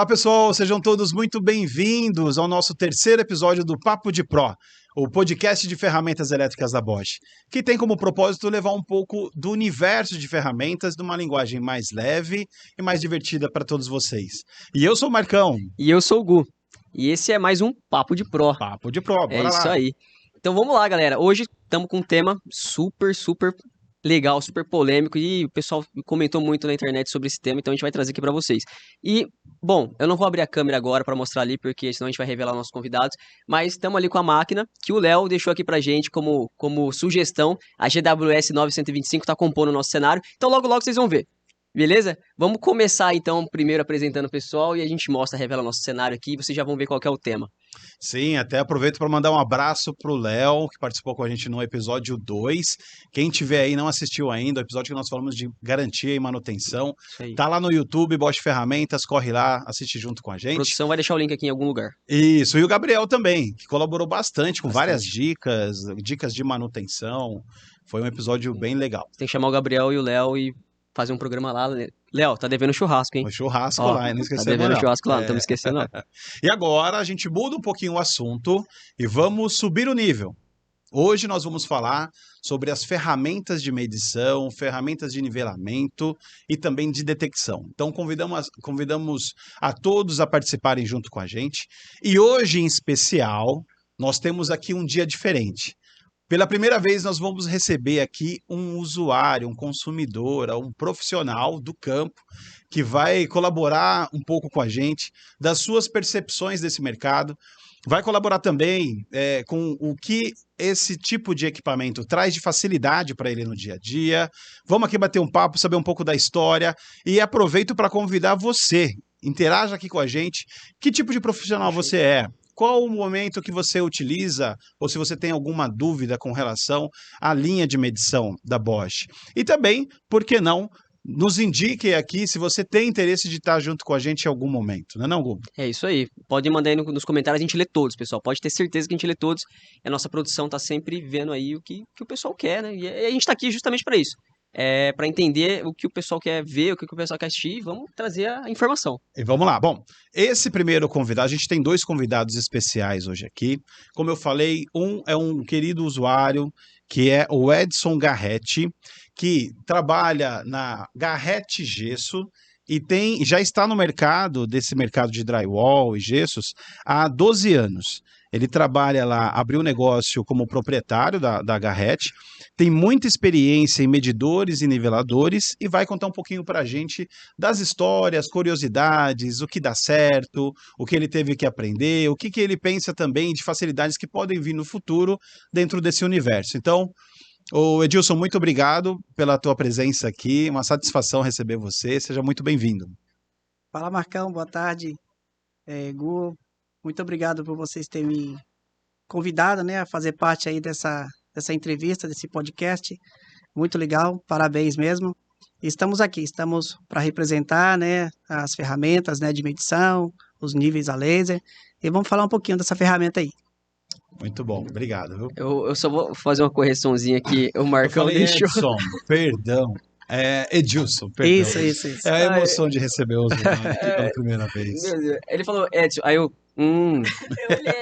Olá pessoal, sejam todos muito bem-vindos ao nosso terceiro episódio do Papo de Pro, o podcast de ferramentas elétricas da Bosch, que tem como propósito levar um pouco do universo de ferramentas numa linguagem mais leve e mais divertida para todos vocês. E eu sou o Marcão. E eu sou o Gu. E esse é mais um Papo de Pro. Papo de Pro, bora É isso lá. aí. Então vamos lá, galera. Hoje estamos com um tema super legal, super polêmico, e o pessoal comentou muito na internet sobre esse tema, então a gente vai trazer aqui para vocês. E, bom, eu não vou abrir a câmera agora para mostrar ali, porque senão a gente vai revelar nossos convidados, mas estamos ali com a máquina que o Léo deixou aqui pra gente como sugestão. A GWS 925 está compondo o nosso cenário, então logo vocês vão ver. Beleza? Vamos começar então primeiro apresentando o pessoal e a gente revela nosso cenário aqui e vocês já vão ver qual que é o tema. Sim, até aproveito para mandar um abraço pro Léo, que participou com a gente no episódio 2. Quem tiver aí não assistiu ainda, o episódio que nós falamos de garantia e manutenção, Isso aí. tá lá no YouTube, Bosch Ferramentas, corre lá, assiste junto com a A gente. produção vai deixar o link aqui em algum lugar. Isso, e o Gabriel também, que colaborou bastante com várias dicas de manutenção. Foi um episódio bem legal. Tem que chamar o Gabriel e o Léo e fazer um programa lá. Léo, tá devendo churrasco, hein? O churrasco Ó, lá, não esquecemos tá devendo não. churrasco lá, não estamos esquecendo não. E agora a gente muda um pouquinho o assunto e vamos subir o nível. Hoje nós vamos falar sobre as ferramentas de medição, ferramentas de nivelamento e também de detecção. Então convidamos a todos a participarem junto com a gente. E hoje, em especial, nós temos aqui um dia diferente. Pela primeira vez, nós vamos receber aqui um usuário, um consumidor, um profissional do campo que vai colaborar um pouco com a gente, das suas percepções desse mercado. Vai colaborar também com o que esse tipo de equipamento traz de facilidade para ele no dia a dia. Vamos aqui bater um papo, saber um pouco da história e aproveito para convidar você. Interaja aqui com a gente. Que tipo de profissional você é? Qual o momento que você utiliza, ou se você tem alguma dúvida com relação à linha de medição da Bosch. E também, por que não, nos indique aqui se você tem interesse de estar junto com a gente em algum momento, não é não, Gu? É isso aí. Pode mandar aí nos comentários, a gente lê todos, pessoal. Pode ter certeza que a gente lê todos. A nossa produção tá sempre vendo aí o que o pessoal quer, né? E a gente tá aqui justamente para isso. Para entender o que o pessoal quer ver, o que o pessoal quer assistir, e vamos trazer a informação. E vamos lá. Bom, esse primeiro convidado, a gente tem dois convidados especiais hoje aqui. Como eu falei, um é um querido usuário, que é o Edson Garretti, que trabalha na Garretti Gesso e já está no mercado, desse mercado de drywall e gessos, há 12 anos. Ele trabalha lá, abriu um negócio como proprietário da Garretti, tem muita experiência em medidores e niveladores e vai contar um pouquinho para a gente das histórias, curiosidades, o que dá certo, o que ele teve que aprender, o que ele pensa também de facilidades que podem vir no futuro dentro desse universo. Então, Edilson, muito obrigado pela tua presença aqui, uma satisfação receber você, seja muito bem-vindo. Fala, Marcão, boa tarde. Gu, muito obrigado por vocês terem me convidado, né, a fazer parte aí dessa entrevista, desse podcast. Muito legal, parabéns mesmo. Estamos aqui, estamos para representar, né, as ferramentas, né, de medição, os níveis a laser, e vamos falar um pouquinho dessa ferramenta aí. Muito bom, obrigado. Viu? Eu só vou fazer uma correçãozinha aqui. O Marcão deixou. Edson, perdão. Edilson, perdão. Isso. É a emoção de receber o usuário aqui pela primeira vez. Meu Deus, ele falou Edson, aí eu. Eu olhei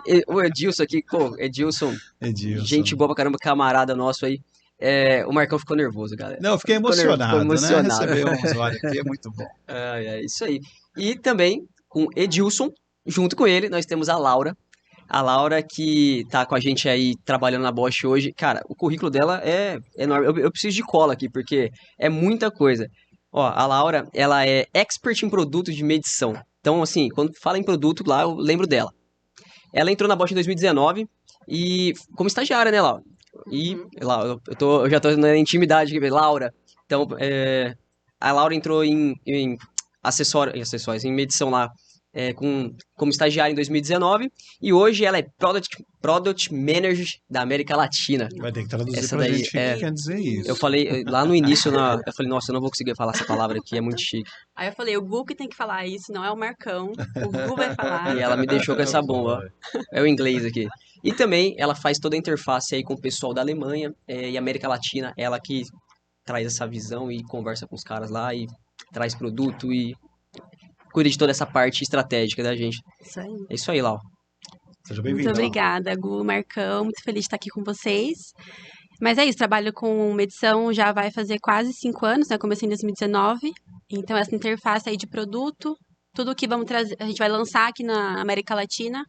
ali. O Edilson aqui, pô, Edilson, Edilson. gente boa pra caramba, camarada nosso aí. O Marcão ficou nervoso, galera. Não, eu fiquei emocionado, ficou emocionado. né? Receber um usuário aqui é muito bom. É isso aí. E também, com Edilson, junto com ele, nós temos a Laura. A Laura que tá com a gente aí trabalhando na Bosch hoje. Cara, o currículo dela é enorme. Eu preciso de cola aqui, porque é muita coisa. Ó, a Laura, ela é expert em produtos de medição. Então, assim, quando fala em produto lá, eu lembro dela. Ela entrou na Bosch em 2019 e como estagiária, né, Laura? E, Laura, eu já tô na intimidade aqui, Laura. Então, a Laura entrou em acessórios, em medição lá, como estagiária em 2019 e hoje ela é Product Manager da América Latina. Vai ter que traduzir Essa pra daí, gente o que quer dizer isso. Eu falei lá no início, eu falei, nossa, eu não vou conseguir falar essa palavra aqui, é muito chique. Aí eu falei, o Gu que tem que falar isso, não é o Marcão. O Gu vai falar. E ela me deixou com essa bomba, ó. É o inglês aqui. E também ela faz toda a interface aí com o pessoal da Alemanha e América Latina, ela que traz essa visão e conversa com os caras lá e traz produto e cuida de toda essa parte estratégica da gente. Isso aí. É isso aí, Lau. Seja Muito bem-vindo. obrigada, Gu, Marcão. Muito feliz de estar aqui com vocês. Mas é isso, trabalho com medição já vai fazer quase 5 anos, né? Comecei em 2019. Então, essa interface aí de produto, tudo que vamos trazer, a gente vai lançar aqui na América Latina,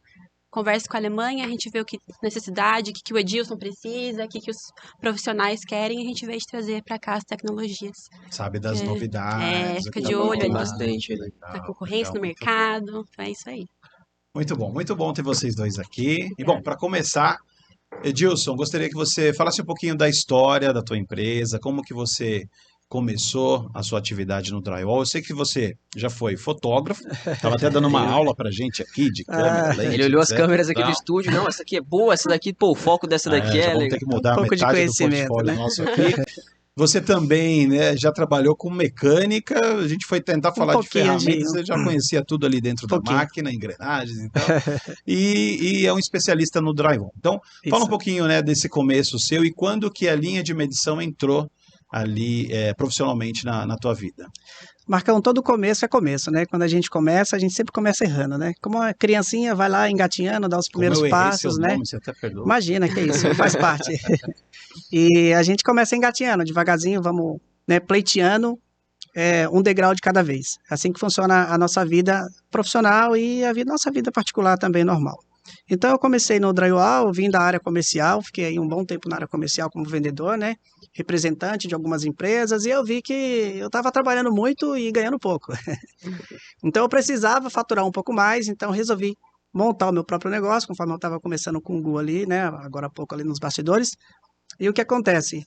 conversa com a Alemanha, a gente vê o que necessidade, o que o Edilson precisa, o que os profissionais querem, e a gente vem de trazer para cá as tecnologias. Sabe das É, novidades. fica o que de tá olho Tem rolando. ali. bastante. Né? Legal, Da concorrência legal, no muito mercado. Então é isso aí. muito bom ter vocês dois aqui. E bom, para começar, Edilson, gostaria que você falasse um pouquinho da história da tua empresa, como que você começou a sua atividade no drywall. Eu sei que você já foi fotógrafo, estava até dando uma aula pra gente aqui de câmera, lente, Ele olhou as etc, câmeras aqui do tal. estúdio, não, essa aqui é boa, essa daqui, pô, o foco dessa daqui Já é vamos legal. ter que mudar pouco de metade do conhecimento, portfólio né? nosso aqui. Você também, né, já trabalhou com mecânica, a gente foi tentar falar de pouquinho de- ferramentas, você já conhecia tudo ali dentro da pouquinho. máquina, engrenagens e tal, e é um especialista no drywall. Então, fala um Isso. pouquinho, né, desse começo seu e quando que a linha de medição entrou ali profissionalmente na tua vida. Marcão, todo começo é começo, né? Quando a gente começa, a gente sempre começa errando, né? Como a criancinha vai lá engatinhando, dá os Como primeiros eu errei seu passos, né? nome, você até perdoa. Imagina, que isso, faz parte. E a gente começa engatinhando, devagarzinho, vamos, né, pleiteando um degrau de cada vez. Assim que funciona a nossa vida profissional e nossa vida particular também normal. Então eu comecei no drywall, vim da área comercial, fiquei aí um bom tempo na área comercial como vendedor, né? Representante de algumas empresas, e eu vi que eu estava trabalhando muito e ganhando pouco. Então eu precisava faturar um pouco mais, então resolvi montar o meu próprio negócio, conforme eu estava começando com o Gu ali, né? Agora há pouco ali nos bastidores. E o que acontece?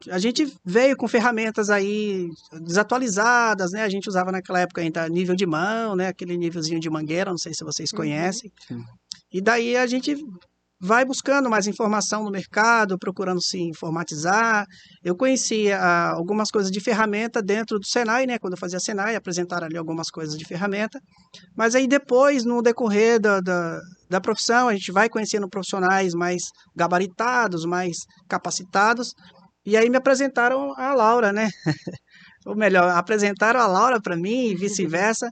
A gente veio com ferramentas aí desatualizadas, né? A gente usava naquela época ainda nível de mão, né? Aquele nívelzinho de mangueira, não sei se vocês conhecem. Sim. E daí a gente vai buscando mais informação no mercado, procurando se informatizar. Eu conhecia algumas coisas de ferramenta dentro do Senai, né? Quando eu fazia Senai, apresentaram ali algumas coisas de ferramenta. Mas aí depois, no decorrer da profissão, a gente vai conhecendo profissionais mais gabaritados, mais capacitados. E aí me apresentaram a Laura, né? Ou melhor, apresentaram a Laura para mim e vice-versa.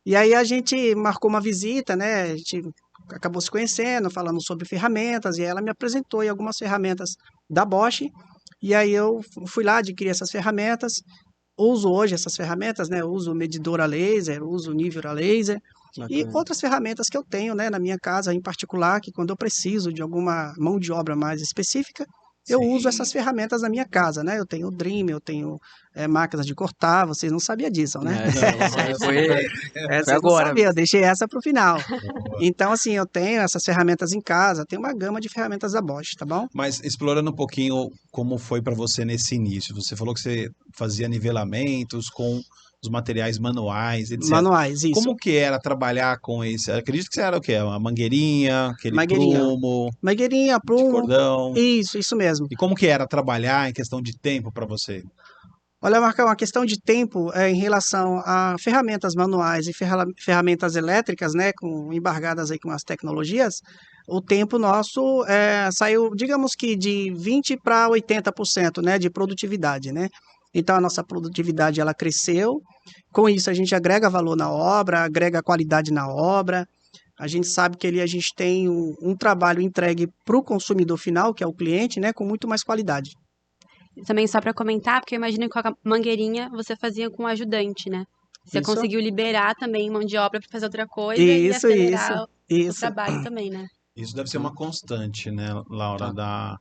E aí a gente marcou uma visita, né? A gente acabou se conhecendo, falando sobre ferramentas, e ela me apresentou aí algumas ferramentas da Bosch. E aí eu fui lá, adquiri essas ferramentas. Uso hoje essas ferramentas, né? Eu uso medidor a laser, uso nível a laser. E Bacana. outras ferramentas que eu tenho, né, na minha casa em particular, que quando eu preciso de alguma mão de obra mais específica, eu Sim. uso essas ferramentas na minha casa, né? Eu tenho o Dream, eu tenho máquinas de cortar, vocês não sabiam disso, né? Essa aí foi Vocês não agora. sabiam, eu deixei essa para o final. Então, assim, eu tenho essas ferramentas em casa, tenho uma gama de ferramentas da Bosch, tá bom? Mas explorando um pouquinho como foi para você nesse início, você falou que você fazia nivelamentos com os materiais manuais, etc. Manuais, isso. Como que era trabalhar com esse? Acredito que você era o quê? Uma mangueirinha, aquele Mangueirinha. prumo, Mangueirinha, de prumo, cordão. isso mesmo. E como que era trabalhar em questão de tempo para você? Olha, Marcão, uma questão de tempo em relação a ferramentas manuais e ferramentas elétricas, né, embargadas aí com as tecnologias, o tempo nosso saiu, digamos que de 20% para 80%, né, de produtividade, né? Então, a nossa produtividade, ela cresceu. Com isso, a gente agrega valor na obra, agrega qualidade na obra. A gente sabe que ali a gente tem um trabalho entregue para o consumidor final, que é o cliente, né, com muito mais qualidade. Também só para comentar, porque eu imagino que com a mangueirinha você fazia com o ajudante, né? Você Isso. conseguiu liberar também mão de obra para fazer outra coisa e acelerar o Isso. trabalho também, né? Isso deve ser uma constante, né, Laura, Tá.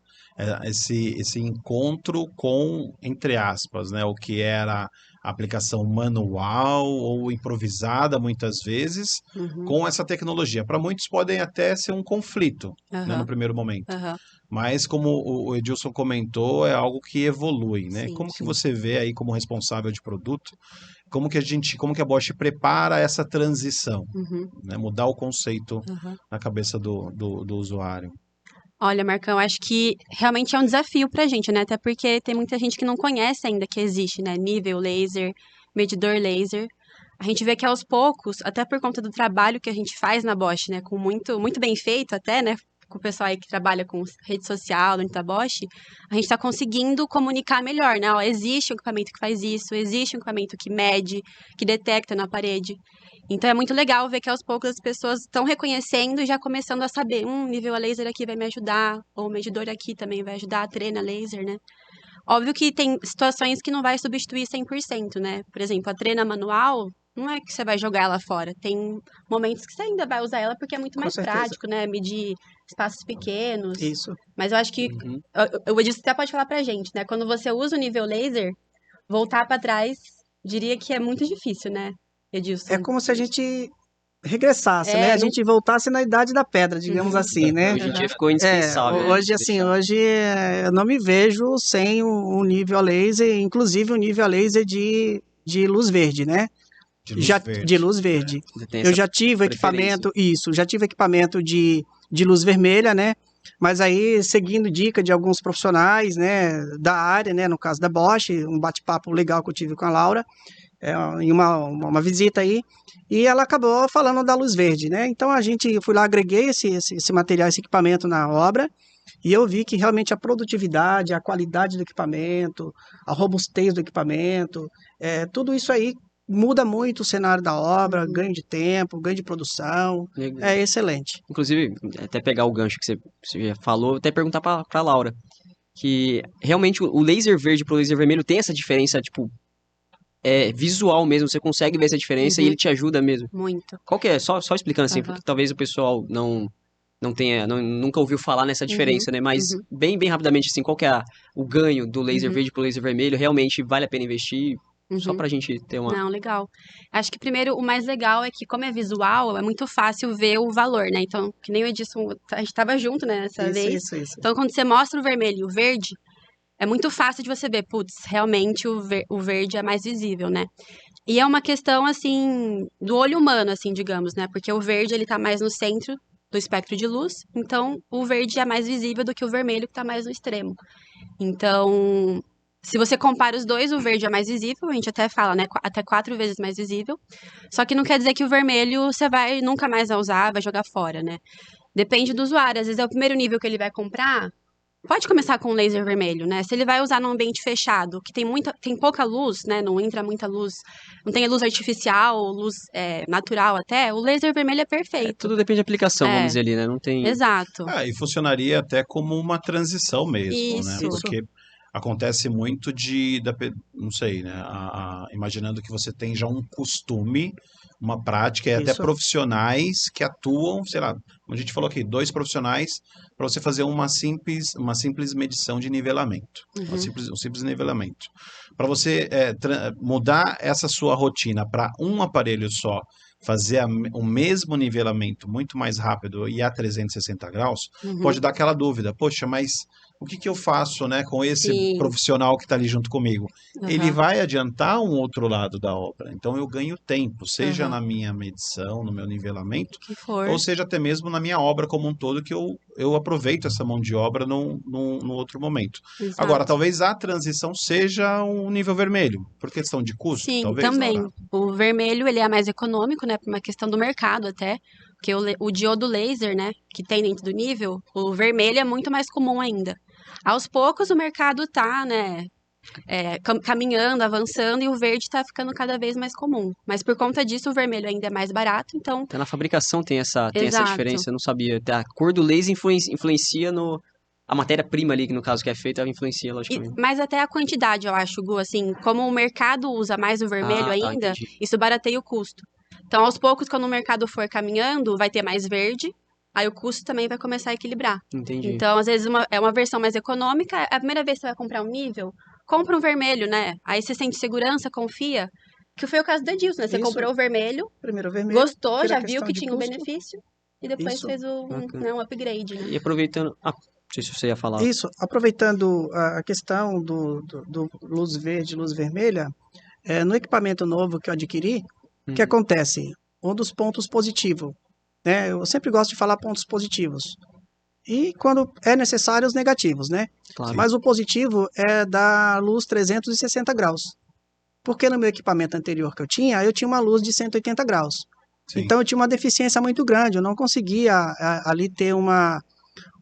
esse encontro com, entre aspas, né, o que era a aplicação manual ou improvisada muitas vezes Uhum. com essa tecnologia. Para muitos podem até ser um conflito, né, no Aham. primeiro momento. Aham. Mas como o Edilson comentou, é algo que evolui, né? Sim, Como que sim. você vê aí como responsável de produto, como que a Bosch prepara essa transição, Uhum. né? Mudar o conceito Aham. na cabeça do usuário. Olha, Marcão, eu acho que realmente é um desafio pra gente, né? Até porque tem muita gente que não conhece ainda que existe, né? Nível laser, medidor laser. A gente vê que aos poucos, até por conta do trabalho que a gente faz na Bosch, né? Com muito bem feito até, né? com o pessoal aí que trabalha com rede social dentro da Bosch, a gente está conseguindo comunicar melhor, né? Ó, existe um equipamento que faz isso, existe um equipamento que mede, que detecta na parede. Então é muito legal ver que aos poucos as pessoas estão reconhecendo e já começando a saber, nível a laser aqui vai me ajudar, ou o medidor aqui também vai ajudar, a trena laser, né? Óbvio que tem situações que não vai substituir 100%, né? Por exemplo, a trena manual, não é que você vai jogar ela fora. Tem momentos que você ainda vai usar ela porque é muito Com mais certeza. prático, né? Medir espaços pequenos. Isso. Mas eu acho que Uhum. o Edilson até pode falar pra gente, né? Quando você usa o nível laser, voltar pra trás, diria que é muito difícil, né, Edilson? É como se a gente regressasse, né? A não... gente voltasse na idade da pedra, digamos assim, né? Hoje em dia ficou É, indispensável, né? hoje assim, hoje eu não me vejo sem um nível a laser, inclusive um nível a laser de luz verde, né? De luz Já verde. de luz verde. Você tem Eu essa já tive equipamento, já tive equipamento de luz vermelha, né? Mas aí, seguindo dica de alguns profissionais, né, da área, né, no caso da Bosch, um bate-papo legal que eu tive com a Laura, em uma visita aí, e ela acabou falando da luz verde, né? Então eu fui lá, agreguei esse material, esse equipamento na obra, e eu vi que realmente a produtividade, a qualidade do equipamento, a robustez do equipamento, tudo isso aí muda muito o cenário da obra, ganho de tempo, ganho de produção, Legal. é excelente. Inclusive, até pegar o gancho que você já falou, até perguntar pra Laura, que realmente o laser verde pro laser vermelho tem essa diferença, tipo, visual mesmo, você consegue ver essa diferença e ele te ajuda mesmo. Muito. Qual que é? Só explicando assim, Aham. porque talvez o pessoal não tenha, nunca ouviu falar nessa diferença, né? Mas bem rapidamente assim, qual que é o ganho do laser verde pro laser vermelho? Realmente vale a pena investir? Só pra gente ter uma... Não, legal. Acho que primeiro o mais legal é que, como é visual, é muito fácil ver o valor, né? Então, que nem o Edson, a gente tava junto, né, nessa vez. Isso. Então, quando você mostra o vermelho e o verde, é muito fácil de você ver, putz, realmente o verde é mais visível, né? E é uma questão, assim, do olho humano, assim, digamos, né? Porque o verde, ele tá mais no centro do espectro de luz, então o verde é mais visível do que o vermelho, que tá mais no extremo. Então, se você compara os dois, o verde é mais visível, a gente até fala, né? Até 4 vezes mais visível. Só que não quer dizer que o vermelho você vai nunca mais usar, vai jogar fora, né? Depende do usuário. Às vezes é o primeiro nível que ele vai comprar. Pode começar com um laser vermelho, né? Se ele vai usar num ambiente fechado, que tem pouca luz, né? Não entra muita luz, não tem luz artificial, luz natural até, o laser vermelho é perfeito. Tudo depende de aplicação, vamos dizer ali, né? Não tem... Exato. E funcionaria até como uma transição mesmo, né? Isso. Porque acontece muito não sei, né? Imaginando que você tem já um costume, uma prática, e até Isso. profissionais que atuam, sei lá, como a gente falou aqui, 2 profissionais para você fazer uma simples medição de nivelamento, um simples nivelamento. Para você mudar essa sua rotina para um aparelho só, fazer o mesmo nivelamento muito mais rápido e a 360 graus, pode dar aquela dúvida, poxa, mas o que eu faço, né, com esse Sim. profissional que está ali junto comigo? Ele vai adiantar um outro lado da obra, então eu ganho tempo, seja na minha medição, no meu nivelamento, Que for. ou seja até mesmo na minha obra como um todo, que eu aproveito essa mão de obra num outro momento. Exato. Agora, talvez a transição seja um nível vermelho, por questão de custo, Sim, talvez, também. Laura? O vermelho, ele é mais econômico, né, por uma questão do mercado até, porque o diodo laser, né, que tem dentro do nível, o vermelho é muito mais comum ainda. Aos poucos o mercado tá, né, caminhando, avançando, e o verde tá ficando cada vez mais comum. Mas por conta disso, o vermelho ainda é mais barato, então... Até na fabricação tem essa Exato. diferença, eu não sabia. A cor do laser influencia no... A matéria-prima ali, que no caso que é feita, ela influencia, logicamente. Mas até a quantidade, eu acho, Gu, assim, como o mercado usa mais o vermelho Tá, ainda, entendi. isso barateia o custo. Então, aos poucos, quando o mercado for caminhando, vai ter mais verde, aí o custo também vai começar a equilibrar. Entendi. Então, às vezes, é uma versão mais econômica, a primeira vez que você vai comprar um nível, compra um vermelho, né? Aí você sente segurança, confia, que foi o caso do Edilson, né? Você Isso. comprou o vermelho, Primeiro vermelho. gostou, pela já viu questão que de tinha um custo. benefício, e depois Isso. fez Bacana. um upgrade, né? E aproveitando... não sei se você ia falar. Isso, aproveitando a questão do luz verde, luz vermelha, no equipamento novo que eu adquiri, o que acontece? Um dos pontos positivos, né? Eu sempre gosto de falar pontos positivos. E quando é necessário, os negativos, né? Claro. Mas o positivo é da luz 360 graus. Porque no meu equipamento anterior que eu tinha uma luz de 180 graus. Sim. Então eu tinha uma deficiência muito grande, eu não conseguia ali ter uma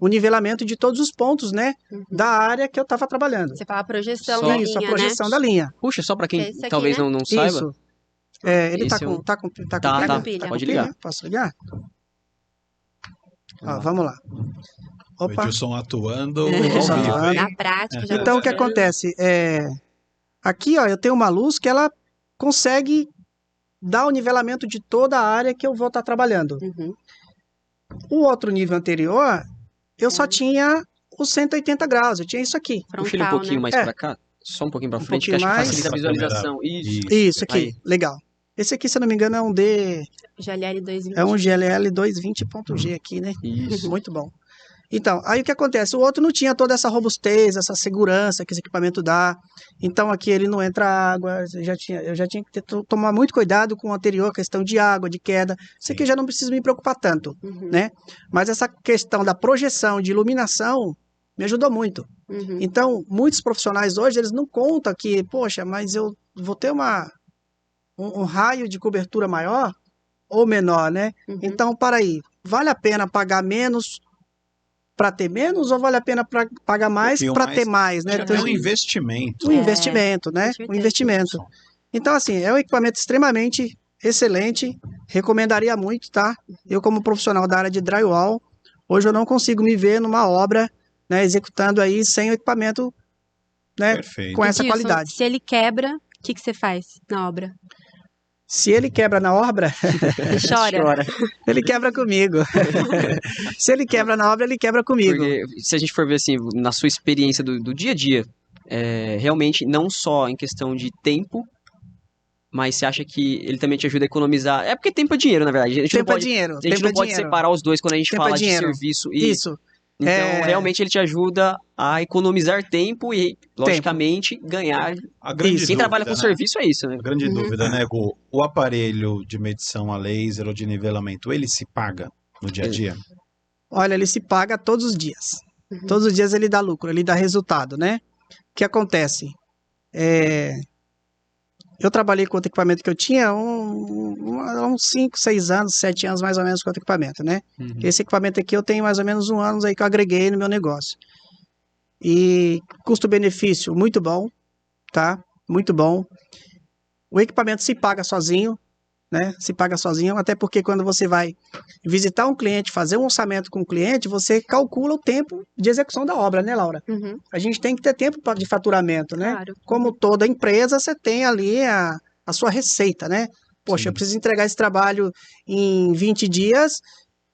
o nivelamento de todos os pontos, né, Uhum. da área que eu estava trabalhando. Você fala a projeção Só- da Isso, linha, a projeção da linha. Puxa, só pra quem Esse aqui, talvez né? não saiba. Isso. Ele tá Esse é com, o- tá com Tá, pilha? tá. Pilha. Pode ligar. Posso ligar? Ó, Ah. vamos lá. O Opa. Edilson atuando Edilson ao vivo, atuando. hein? Na prática, já Então, o que mostrando. acontece? Aqui, ó, eu tenho uma luz que ela consegue dar o nivelamento de toda a área que eu vou estar trabalhando. Uhum. O outro nível anterior, eu só tinha os 180 graus, eu tinha isso aqui. Puxa ele um Frontal, pouquinho né? mais É. pra cá. Só um pouquinho pra Um frente, que pouquinho acho que mais. facilita a Essa câmera. visualização. Isso. Isso aqui, Aí. legal. Esse aqui, se eu não me engano, é um GLL 220. é um GLL 220.G aqui, né? Isso. Muito bom. Então, aí o que acontece? O outro não tinha toda essa robustez, essa segurança que esse equipamento dá. Então, aqui ele não entra água. Eu já tinha que tomar muito cuidado com o anterior, questão de água, de queda. Isso aqui Sim. já não preciso me preocupar tanto, Uhum. né? Mas essa questão da projeção, de iluminação, me ajudou muito. Uhum. Então, muitos profissionais hoje, eles não contam que, poxa, mas eu vou ter um raio de cobertura maior ou menor, né? Uhum. Então, para aí, vale a pena pagar menos para ter menos ou vale a pena pagar mais pouquinho para mais. ter mais, né? É Então, um investimento. um investimento, né? com Um certeza. investimento. Então, assim, é um equipamento extremamente excelente, recomendaria muito, tá? Eu, como profissional da área de drywall, hoje eu não consigo me ver numa obra, né, executando aí sem o equipamento, né, Perfeito. com essa Edilson, qualidade. se ele quebra, o que você faz na obra? Se ele quebra na obra, Você chora? ele quebra comigo. Se ele quebra na obra, ele quebra comigo. Porque se a gente for ver assim, na sua experiência do dia a dia, realmente não só em questão de tempo, mas você acha que ele também te ajuda a economizar? É porque tempo é dinheiro, na verdade. A gente Tempo não é pode, dinheiro. a gente Tempo não é pode dinheiro. separar os dois quando a gente Tempo é fala de dinheiro. serviço. Isso. Então, realmente ele te ajuda a economizar tempo e, logicamente, ganhar. A grande Quem trabalha dúvida, com né? serviço é isso, né? A grande Uhum. dúvida, né, Gu? O aparelho de medição a laser ou de nivelamento, ele se paga no dia a dia? Olha, ele se paga todos os dias. Uhum. Todos os dias ele dá lucro, ele dá resultado, né? O que acontece? Eu trabalhei com outro equipamento que eu tinha há uns 5, 6 anos, 7 anos mais ou menos com outro equipamento, né? Esse equipamento aqui eu tenho mais ou menos 1 ano aí que eu agreguei no meu negócio. E custo-benefício muito bom, tá? Muito bom. O equipamento se paga sozinho, né? Se paga sozinho, até porque quando você vai visitar um cliente, fazer um orçamento com o cliente, você calcula o tempo de execução da obra, né, Laura? Uhum. A gente tem que ter tempo de faturamento, né? Claro. Como toda empresa, você tem ali a sua receita, né? Poxa, Sim. eu preciso entregar esse trabalho em 20 dias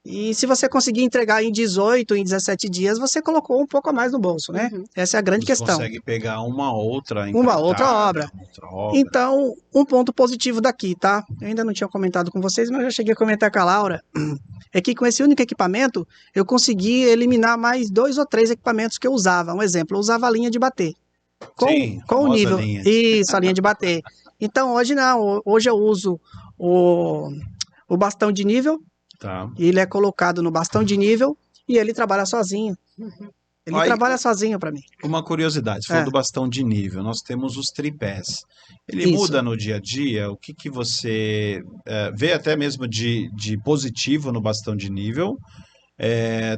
e se você conseguir entregar em 18, em 17 dias, você colocou um pouco a mais no bolso, né? Uhum. Essa é a grande Você questão. consegue pegar uma outra Uma empreitada, outra obra. outra obra. Então, um ponto positivo daqui, tá? Eu ainda não tinha comentado com vocês, mas eu já cheguei a comentar com a Laura. É que com esse único equipamento, eu consegui eliminar mais 2 ou 3 equipamentos que eu usava. Um exemplo, eu usava a linha de bater. Sim, Com o famosa nível. linha. Isso, a linha de bater. Então, hoje não. Hoje eu uso o bastão de nível. Tá. Ele é colocado no bastão de nível e ele trabalha sozinho. Ele Aí- trabalha sozinho para mim. Uma curiosidade, você falou É. do bastão de nível, nós temos os tripés. Ele Isso. muda no dia a dia? O que você vê até mesmo de positivo no bastão de nível,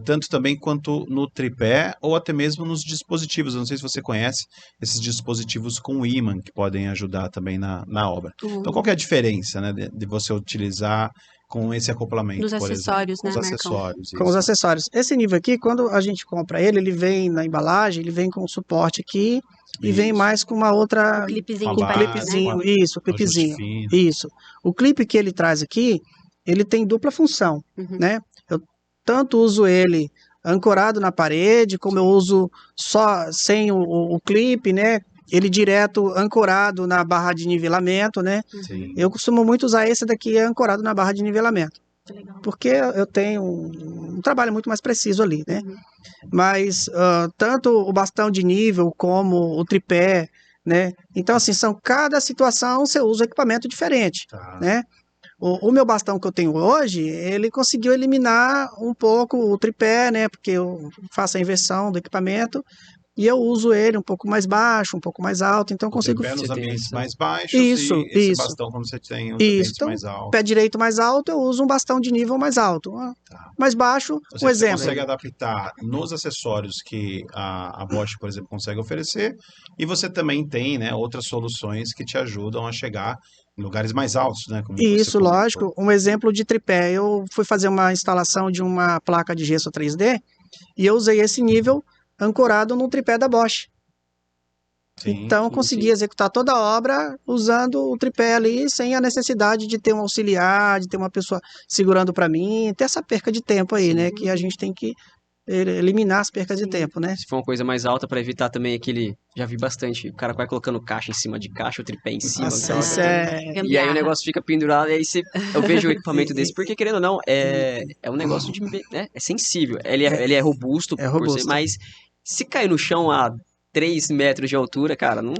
tanto também quanto no tripé, ou até mesmo nos dispositivos? Eu não sei se você conhece esses dispositivos com ímã, que podem ajudar também na obra. Então, qual que é a diferença, né, de você utilizar com esse acoplamento, Dos por acessórios, exemplo? né, Os Marcão? acessórios, Com os isso. acessórios. Esse nível aqui, quando a gente compra ele, ele vem na embalagem, ele vem com o suporte aqui e vem Isso. mais com uma outra. O clipezinho Uma de base, palito, né? clipezinho, uma- isso, o um ajuste clipezinho. fino. Isso. O clipe que ele traz aqui, ele tem dupla função, Uhum. né? Eu tanto uso ele ancorado na parede, como eu uso só sem o clipe, né? Ele direto ancorado na barra de nivelamento, né? Sim. Eu costumo muito usar esse daqui ancorado na barra de nivelamento, Muito legal. porque eu tenho um trabalho muito mais preciso ali, né? Uhum. Mas tanto o bastão de nível como o tripé, né? Então, assim, cada situação você usa um equipamento diferente, Tá. né? O meu bastão que eu tenho hoje, ele conseguiu eliminar um pouco o tripé, né? Porque eu faço a inversão do equipamento e eu uso ele um pouco mais baixo, um pouco mais alto, então eu O consigo... tripé nos Você tem ambientes essa- mais baixos Isso, e esse isso. bastão quando você tem os Isso, ambientes então, mais altos. pé direito mais alto, eu uso um bastão de nível mais alto. Tá. Mais baixo, Ou um seja, você exemplo. consegue adaptar nos acessórios que a Bosch, por exemplo, consegue oferecer, e você também tem, né, outras soluções que te ajudam a chegar em lugares mais altos, né? Como você Isso, comentou. lógico. Um exemplo de tripé. Eu fui fazer uma instalação de uma placa de gesso 3D e eu usei esse nível ancorado num tripé da Bosch. Sim. Então, eu sim, consegui sim. executar toda a obra usando o tripé ali, sem a necessidade de ter um auxiliar, de ter uma pessoa segurando para mim, ter essa perca de tempo aí, Sim. né? Que a gente tem que eliminar as percas de Sim. tempo, né? Se for uma coisa mais alta, pra evitar também aquele. Já vi bastante. O cara vai colocando caixa em cima de caixa, o tripé em cima. Nossa, tal, isso tal. é... E aí Gambiarra. o negócio fica pendurado, e aí eu vejo o equipamento desse, porque querendo ou não, é um negócio de, né, é sensível. Ele é robusto, É por ser, robusto. mas se cair no chão a 3 metros de altura, cara, não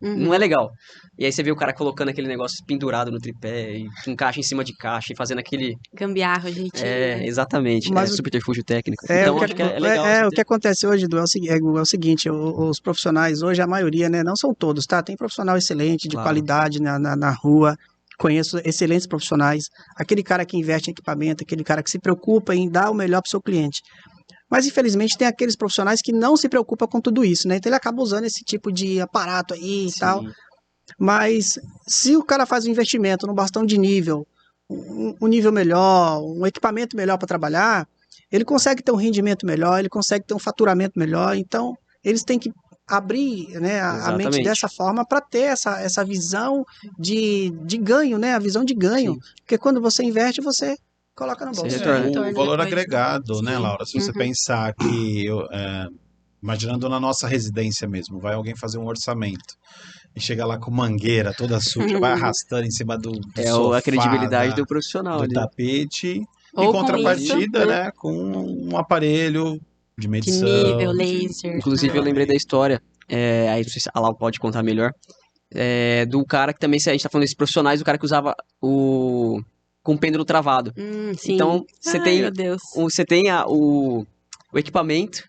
Uhum. é legal. E aí você vê o cara colocando aquele negócio pendurado no tripé, e com caixa em cima de caixa, e fazendo aquele... Gambiarra, jeitinho. É, exatamente, Mas é o- subterfúgio técnico. É, Então o que, acho que é legal. é, você o ter- que acontece hoje, Edu, é o seguinte, os profissionais hoje, a maioria, né, não são todos, tá? Tem profissional excelente, de Claro. qualidade na rua, conheço excelentes profissionais, aquele cara que investe em equipamento, aquele cara que se preocupa em dar o melhor para o seu cliente. Mas, infelizmente, tem aqueles profissionais que não se preocupam com tudo isso, né? Então, ele acaba usando esse tipo de aparato aí e tal. Sim. Mas, se o cara faz um investimento no bastão de nível, um nível melhor, um equipamento melhor para trabalhar, ele consegue ter um rendimento melhor, ele consegue ter um faturamento melhor. Então, eles têm que abrir, né, a mente Exatamente. dessa forma para ter essa visão de ganho, né? A visão de ganho. Sim. Porque quando você investe, você coloca no Você bolso. retorna. O Retorno valor depois, né? agregado, né, Sim. Laura? Se você Uhum. pensar que, imaginando na nossa residência mesmo, vai alguém fazer um orçamento e chega lá com mangueira toda suja, vai arrastando em cima do É sofá, a credibilidade da- do profissional do ali. tapete, em Ou com contrapartida, isso, né, com um aparelho de de medição. nível, laser. Inclusive, eu lembrei da história, aí não sei se a Lau pode contar melhor, do cara que também, se a gente tá falando desses profissionais, do cara que usava com o pêndulo travado. Sim. Então, você Ai, tem, meu Deus. você tem o equipamento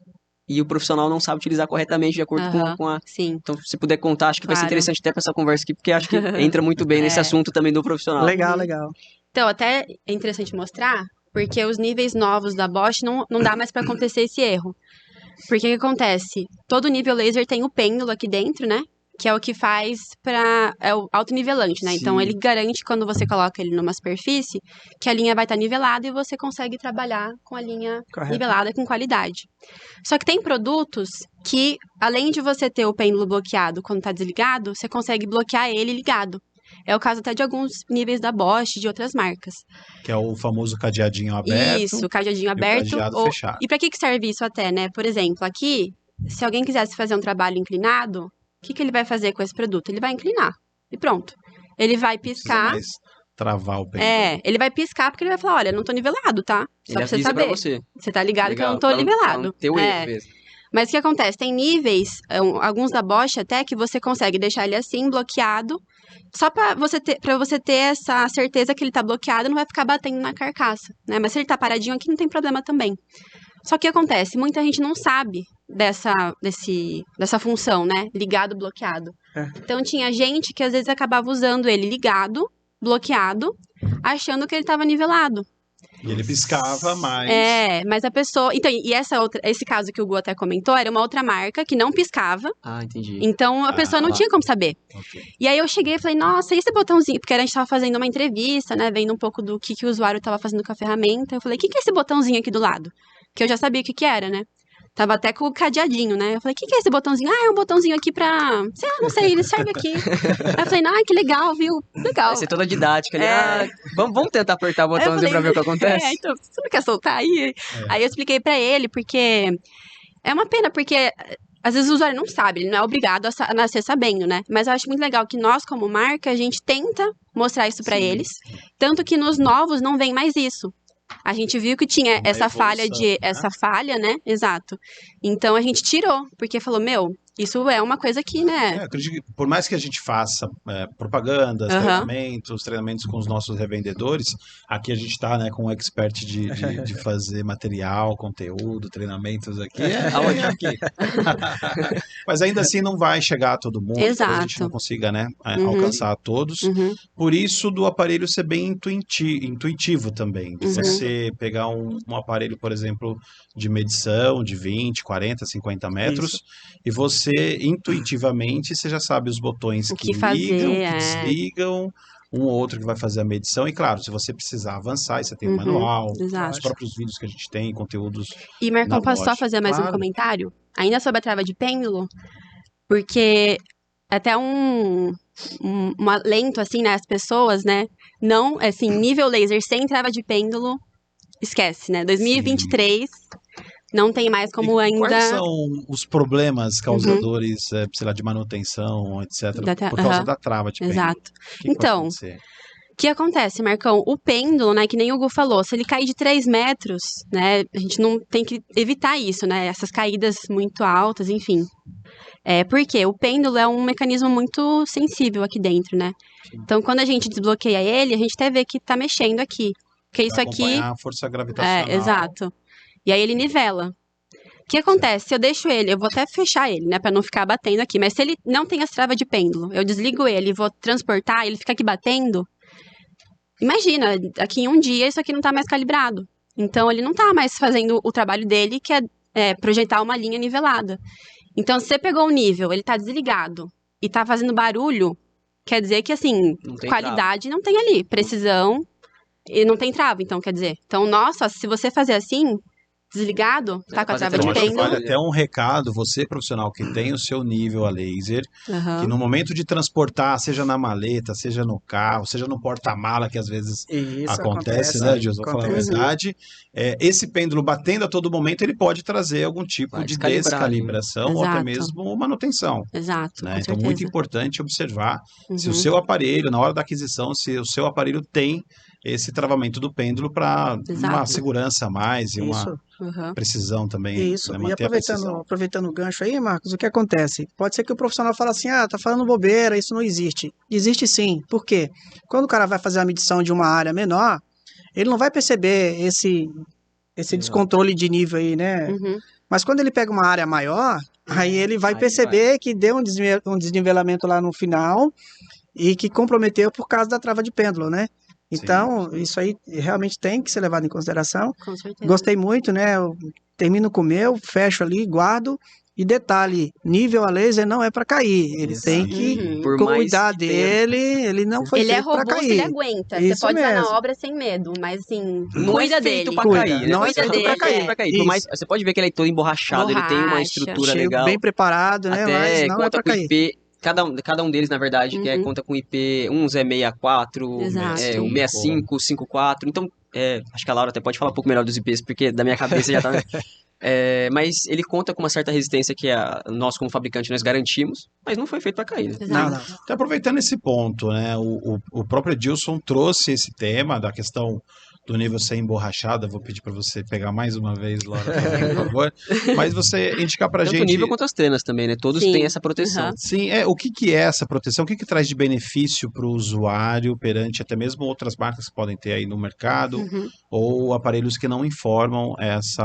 e o profissional não sabe utilizar corretamente de acordo Aham. com a... Sim. Então, se puder contar, acho que vai ser Claro. interessante até pra essa conversa aqui, porque acho que entra muito bem nesse É. assunto também do profissional. Legal, Uhum. legal. Então, até é interessante mostrar, porque os níveis novos da Bosch não dá mais para acontecer esse erro. Porque o que acontece? Todo nível laser tem o pêndulo aqui dentro, né? Que é o que faz é o autonivelante, né? Então, Sim. ele garante, quando você coloca ele numa superfície, que a linha vai estar nivelada e você consegue trabalhar com a linha Correto. nivelada com qualidade. Só que tem produtos que, além de você ter o pêndulo bloqueado quando está desligado, você consegue bloquear ele ligado. É o caso até de alguns níveis da Bosch e de outras marcas. Que é o famoso cadeadinho aberto. Isso, cadeadinho e o aberto. cadeado fechado. E para que serve isso até, né? Por exemplo, aqui, se alguém quisesse fazer um trabalho inclinado, o que ele vai fazer com esse produto? Ele vai inclinar. E pronto. Ele vai Não precisa piscar. mais travar o pêndulo. Ele vai piscar porque ele vai falar, olha, não tô nivelado, tá? Só Ele pra você avisa saber. pra você. Você tá ligado que eu Legal, não tô pra pra nivelado. não ter o erro mesmo. Mas o que acontece? Tem níveis, alguns da Bosch até, que você consegue deixar ele assim, bloqueado, só pra você ter essa certeza que ele tá bloqueado, não vai ficar batendo na carcaça, né? Mas se ele tá paradinho aqui, não tem problema também. Só que o que acontece? Muita gente não sabe dessa função, né? Ligado, bloqueado. Então tinha gente que às vezes acabava usando ele ligado, bloqueado, achando que ele tava nivelado. E ele piscava, mas... Mas a pessoa... Então, e esse caso que o Gu até comentou, era uma outra marca que não piscava. Ah, entendi. Então, a pessoa não lá. tinha como saber. Ok. E aí eu cheguei e falei, nossa, e esse botãozinho? Porque a gente tava fazendo uma entrevista, né? Vendo um pouco do que o usuário tava fazendo com a ferramenta. Eu falei, o que é esse botãozinho aqui do lado? Que eu já sabia o que era, né? Tava até com o cadeadinho, né? Eu falei, o que é esse botãozinho? Ah, é um botãozinho aqui pra... Não sei, ele serve aqui. Aí eu falei, que legal, viu? Legal. Vai ser toda didática ali. É. Vamos tentar apertar o Aí eu botãozinho pra ver o que acontece? Então, você não quer soltar aí? Aí eu expliquei pra ele, porque é uma pena, porque às vezes o usuário não sabe, ele não é obrigado a nascer sabendo, né? Mas eu acho muito legal que nós, como marca, a gente tenta mostrar isso pra Sim. eles, tanto que nos novos não vem mais isso. A gente viu que tinha Uma essa falha evolução, né? essa falha, né? Exato. Então a gente tirou, porque falou, Isso é uma coisa que, né? Eu acredito que por mais que a gente faça propagandas, Aham. treinamentos com os nossos revendedores, aqui a gente está, né, com um expert de fazer material, conteúdo, treinamentos aqui. Aonde? Aqui. Mas ainda assim não vai chegar a todo mundo, talvez a gente Exato. não consiga, né, Uhum. alcançar a todos. Uhum. Por isso do aparelho ser bem intuitivo também, de Uhum. você pegar um aparelho, por exemplo, de medição de 20, 40, 50 metros, e você intuitivamente, você já sabe os botões O que que fazer, ligam, que é. desligam, um ou outro que vai fazer a medição, e claro, se você precisar avançar, aí você tem o Uhum. manual, os Exato. próprios vídeos que a gente tem, conteúdos E, Marcão, na posso só loja. fazer mais um Claro. comentário? Ainda sobre a trava de pêndulo, porque até um alento, assim, né, as pessoas, né, não, assim, nível laser sem trava de pêndulo, esquece, né, 2023, não tem mais como E ainda... quais são os problemas causadores, sei lá, de manutenção, etc., por causa Aham. da trava de pêndulo? Exato. O que pode Então, acontecer? o que acontece, Marcão? O pêndulo, né, que nem o Hugo falou, se ele cair de 3 metros, né, a gente não tem que evitar isso, né, essas caídas muito altas, enfim. Porque o pêndulo é um mecanismo muito sensível aqui dentro, né? Então, quando a gente desbloqueia ele, a gente até vê que tá mexendo aqui. Porque isso Pra aqui... acompanhar a força gravitacional. Exato. E aí ele nivela. O que acontece? Se eu deixo ele, eu vou até fechar ele, né, pra não ficar batendo aqui, mas se ele não tem as travas de pêndulo, eu desligo ele e vou transportar, ele fica aqui batendo, imagina, aqui em um dia isso aqui não tá mais calibrado. Então ele não tá mais fazendo o trabalho dele, que é projetar uma linha nivelada. Então, se você pegou o nível, ele tá desligado e tá fazendo barulho, quer dizer que, assim, Não tem qualidade não tem ali, precisão e não tem trava, então, quer dizer. Então, nossa, se você fazer assim, desligado, tá com a Fazer trava até de Então, acho que pêndulo. vale até um recado, você profissional que tem o seu nível a laser, Aham. que no momento de transportar, seja na maleta, seja no carro, seja no porta-mala, que às vezes Isso acontece, né, Gilson? Vou falar a acontece. verdade. Esse pêndulo batendo a todo momento, ele pode trazer algum tipo Vai de descalibrar ali, né? descalibração ou até Exato. mesmo manutenção. Exato, Né? com Então, certeza. muito importante observar se o Uhum. seu aparelho, na hora da aquisição, se o seu aparelho tem esse travamento do pêndulo para uma Exato. segurança a mais e uma Isso, Uhum. precisão também, isso. né? E Manter a precisão. aproveitando o gancho aí, Marcos, o que acontece? Pode ser que o profissional fale assim, tá falando bobeira, isso não existe. Existe sim. Por quê? Quando o cara vai fazer a medição de uma área menor, ele não vai perceber esse descontrole de nível aí, né? Uhum. Mas quando ele pega uma área maior, aí ele vai Aí perceber que deu um desnivelamento lá no final e que comprometeu por causa da trava de pêndulo, né? Então, isso aí realmente tem que ser levado em consideração. Com certeza. Gostei muito, né? Eu termino com o meu, fecho ali, guardo. E detalhe, nível a laser não é para cair. Ele Exato. tem que Uhum. Por mais cuidar que tenha- dele, ele não foi Ele é feito para robusto, cair. ele aguenta. Isso Você pode usar mesmo. na obra sem medo, mas assim, Não cuida é feito dele. pra Cuida, cair, né? não é Cuida feito para dele, cair. Pra cair. Por mais, você pode ver que ele é todo emborrachado, ele tem uma Borracha. estrutura Chego legal. bem preparado, né? Mas Até não é conta para com cair. IP. Cada um deles, na verdade, Uhum. conta com IP, uns é 64, Exato. o 65, 54. Então, acho que a Laura até pode falar um pouco melhor dos IPs, porque da minha cabeça já tá. Mas ele conta com uma certa resistência que nós, como fabricante, nós garantimos, mas não foi feito para cair, né? Não, Exato. não. Então, aproveitando esse ponto, né, o próprio Edilson trouxe esse tema da questão do nível ser emborrachado. Vou pedir para você pegar mais uma vez, Laura, por favor. Mas você indicar para a Tanto o gente... nível quanto as trenas também, né? Todos Sim. têm essa proteção. Aham. Sim, o que é essa proteção? O que traz de benefício para o usuário perante até mesmo outras marcas que podem ter aí no mercado, Uhum. ou aparelhos que não informam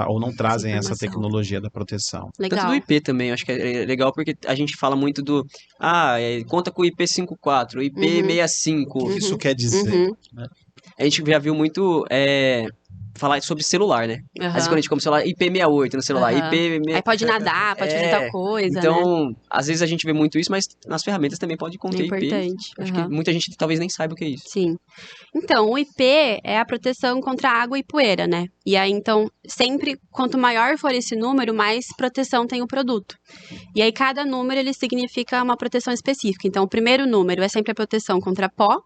ou não trazem essa informação. tecnologia da proteção? Tanto Legal. do IP também, eu acho que é legal porque a gente fala muito do... conta com o IP54, o IP65. O que isso quer dizer? Uhum. A gente já viu muito falar sobre celular, né? Às vezes Aham. quando a gente compra o celular, IP68 no celular, Aham. IP... Aí pode nadar, pode fazer tal coisa, né? Então, às vezes a gente vê muito isso, mas nas ferramentas também pode É conter IP. importante. Acho Aham. que muita gente talvez nem saiba o que é isso. Sim. Então, o IP é a proteção contra água e poeira, né? E aí, então, sempre, quanto maior for esse número, mais proteção tem o produto. E aí, cada número, ele significa uma proteção específica. Então, o primeiro número é sempre a proteção contra pó,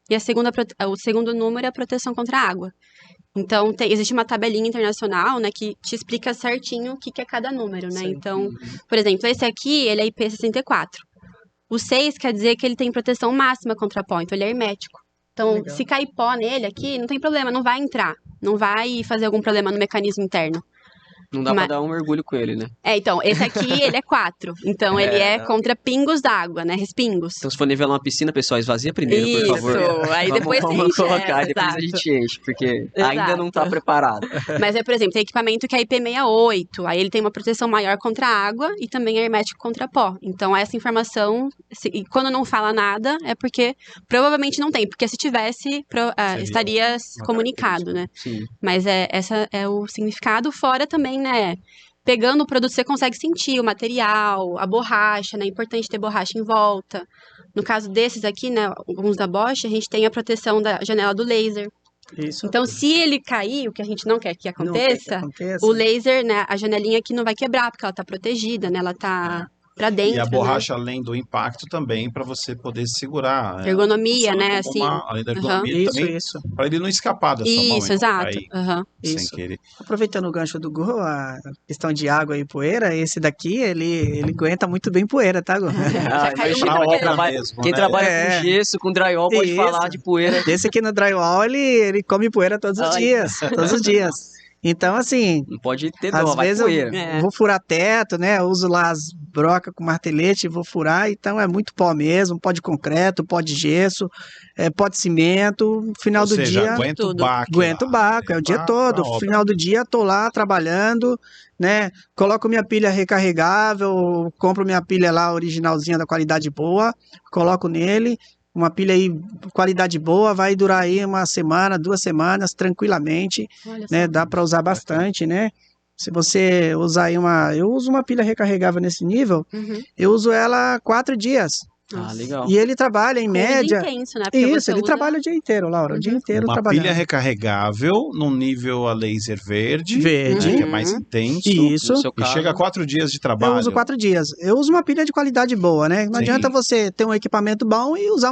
e o segundo número é a proteção contra água. Então, existe uma tabelinha internacional, né, que te explica certinho o que é cada número, né? Sim. Então, por exemplo, esse aqui, ele é IP64. O 6 quer dizer que ele tem proteção máxima contra pó, então ele é hermético. Então, Legal. se cair pó nele aqui, não tem problema, não vai entrar. Não vai fazer algum problema no mecanismo interno. Não dá Mas- pra dar um mergulho com ele, né? Então, esse aqui, ele é 4. Então, ele é contra pingos d'água, né? Respingos. Então, se for nivelar uma piscina, pessoal, esvazia primeiro, por Isso, favor. aí depois você vamos enche, colocar, depois a exato. gente enche, porque ainda não tá Exato. preparado. Mas é, por exemplo, tem equipamento que é IP68, aí ele tem uma proteção maior contra a água e também é hermético contra pó. Então, essa informação, e quando não fala nada, é porque provavelmente não tem, porque se tivesse, Seria estaria uma comunicado, né? Sim. Mas essa é o significado, fora também, né? Pegando o produto, você consegue sentir o material, a borracha, né? É importante ter borracha em volta. No caso desses aqui, né? Alguns da Bosch, a gente tem a proteção da janela do laser. Isso. Então, se ele cair, o que a gente não quer que Não quer que aconteça, aconteça. o laser, né? A janelinha aqui não vai quebrar, porque ela tá protegida, né? Ela tá pra dentro, E a né? borracha, além do impacto, também para você poder segurar. Ergonomia, funciona né? como Assim. além da ergonomia, Isso, também isso. para ele não escapar da sua mão. Isso, e não exato. cair Aham. sem Isso. querer. Aproveitando o gancho do Gu, a questão de água e poeira, esse daqui, ele aguenta muito bem poeira, tá, Gu? Já caiu imagina, Na uma quem obra trabalha, mesmo, quem né? trabalha É. com gesso, com drywall, pode Isso. falar de poeira. Esse aqui no drywall, ele come poeira todos os Ai. dias, todos os dias. Então, assim, Não pode ter dó, às vai vezes eu poeira. É. vou furar teto, né? Eu uso lá as brocas com martelete e vou furar, então é muito pó mesmo, pó de concreto, pó de gesso, pó de cimento. No final Ou do seja, dia, aguenta o Tudo. baque. aguento o lá, baco, é o dia pra todo. obra. Final do dia, tô lá trabalhando, né? Coloco minha pilha recarregável, compro minha pilha lá originalzinha da qualidade boa, coloco nele. Uma pilha aí, qualidade boa, vai durar aí uma semana, 2 semanas, tranquilamente, Olha só. né? Dá para usar bastante, né? Se você usar aí eu uso uma pilha recarregável nesse nível, Uhum. eu uso ela 4 dias. Ah, Nossa. legal. E ele trabalha em Com média. uso intenso, né? Porque Isso, você ele usa... trabalha o dia inteiro, Laura, o dia Uhum. inteiro Uma trabalhando. pilha recarregável num nível a laser verde, Verde. né, que é mais intenso. Isso. No seu E caso, chega a 4 dias de Eu trabalho. uso 4 dias. Eu uso uma pilha de qualidade boa, né? Não Sim. adianta você ter um equipamento bom e usar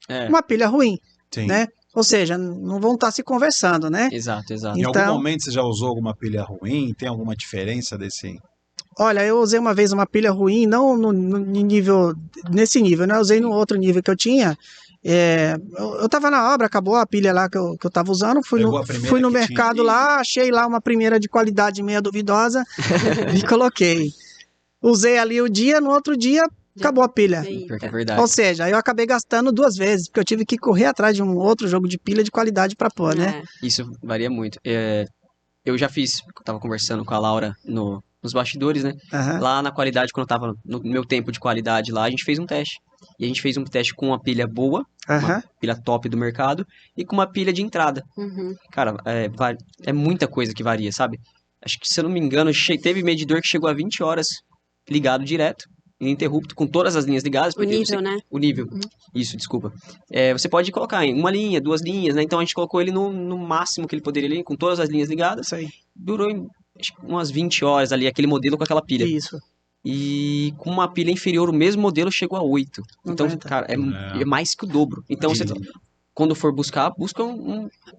é, uma pilha ruim, Sim. né? Ou seja, não vão estar se conversando, né? exato, exato. Em algum Então- momento você já usou alguma pilha ruim? Tem alguma diferença desse? Olha, eu usei uma vez uma pilha ruim, não no nível, nesse nível, né? Eu usei no outro nível que eu tinha. Eu tava na obra, acabou a pilha lá que eu tava usando, Pegou a primeira fui no que mercado tinha lá, achei lá uma primeira de qualidade meia duvidosa e coloquei. Usei ali o dia, no outro dia acabou a pilha. Pior que é Eita. verdade. Ou seja, eu acabei gastando 2 vezes, porque eu tive que correr atrás de um outro jogo de pilha de qualidade para pôr, né? Isso varia muito. Eu já fiz, eu tava conversando com a Laura nos bastidores, né? Aham. Lá na qualidade, quando eu tava no meu tempo de qualidade lá, a gente fez um teste. E a gente fez um teste com uma pilha boa, uma Aham. pilha top do mercado, e com uma pilha de entrada. Uhum. Cara, é muita coisa que varia, sabe? Acho que, se eu não me engano, teve medidor que chegou a 20 horas ligado direto, ininterrupto, com todas as linhas ligadas. O porque nível, né? O nível. Isso, desculpa. Você pode colocar em uma linha, 2 linhas, né? Então a gente colocou ele no máximo que ele poderia ali, com todas as linhas ligadas. Isso aí. Durou acho que umas 20 horas ali, aquele modelo com aquela pilha. Isso. E com uma pilha inferior, o mesmo modelo chegou a 8. Não Então, aguenta. cara, É. é mais que o dobro. Então, De- você, quando for busca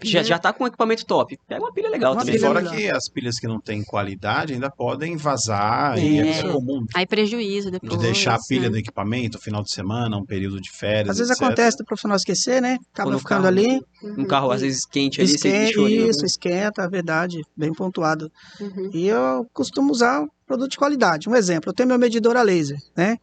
já tá com um equipamento top. Pega uma pilha legal Uma E também. pilha fora melhor. que as pilhas que não têm qualidade ainda podem vazar e é É. muito comum Aí prejuízo depois. de deixar a pilha né? do equipamento final de semana, um período de férias, Às vezes etc. acontece do profissional esquecer, né? Acaba Quando o ficando carro- ali, Um carro, às vezes, quente ali, você esquenta, deixou ali. isso, esquenta, é verdade, bem pontuado. Uhum. E eu costumo usar um produto de qualidade. Um exemplo, eu tenho meu medidor a laser, né?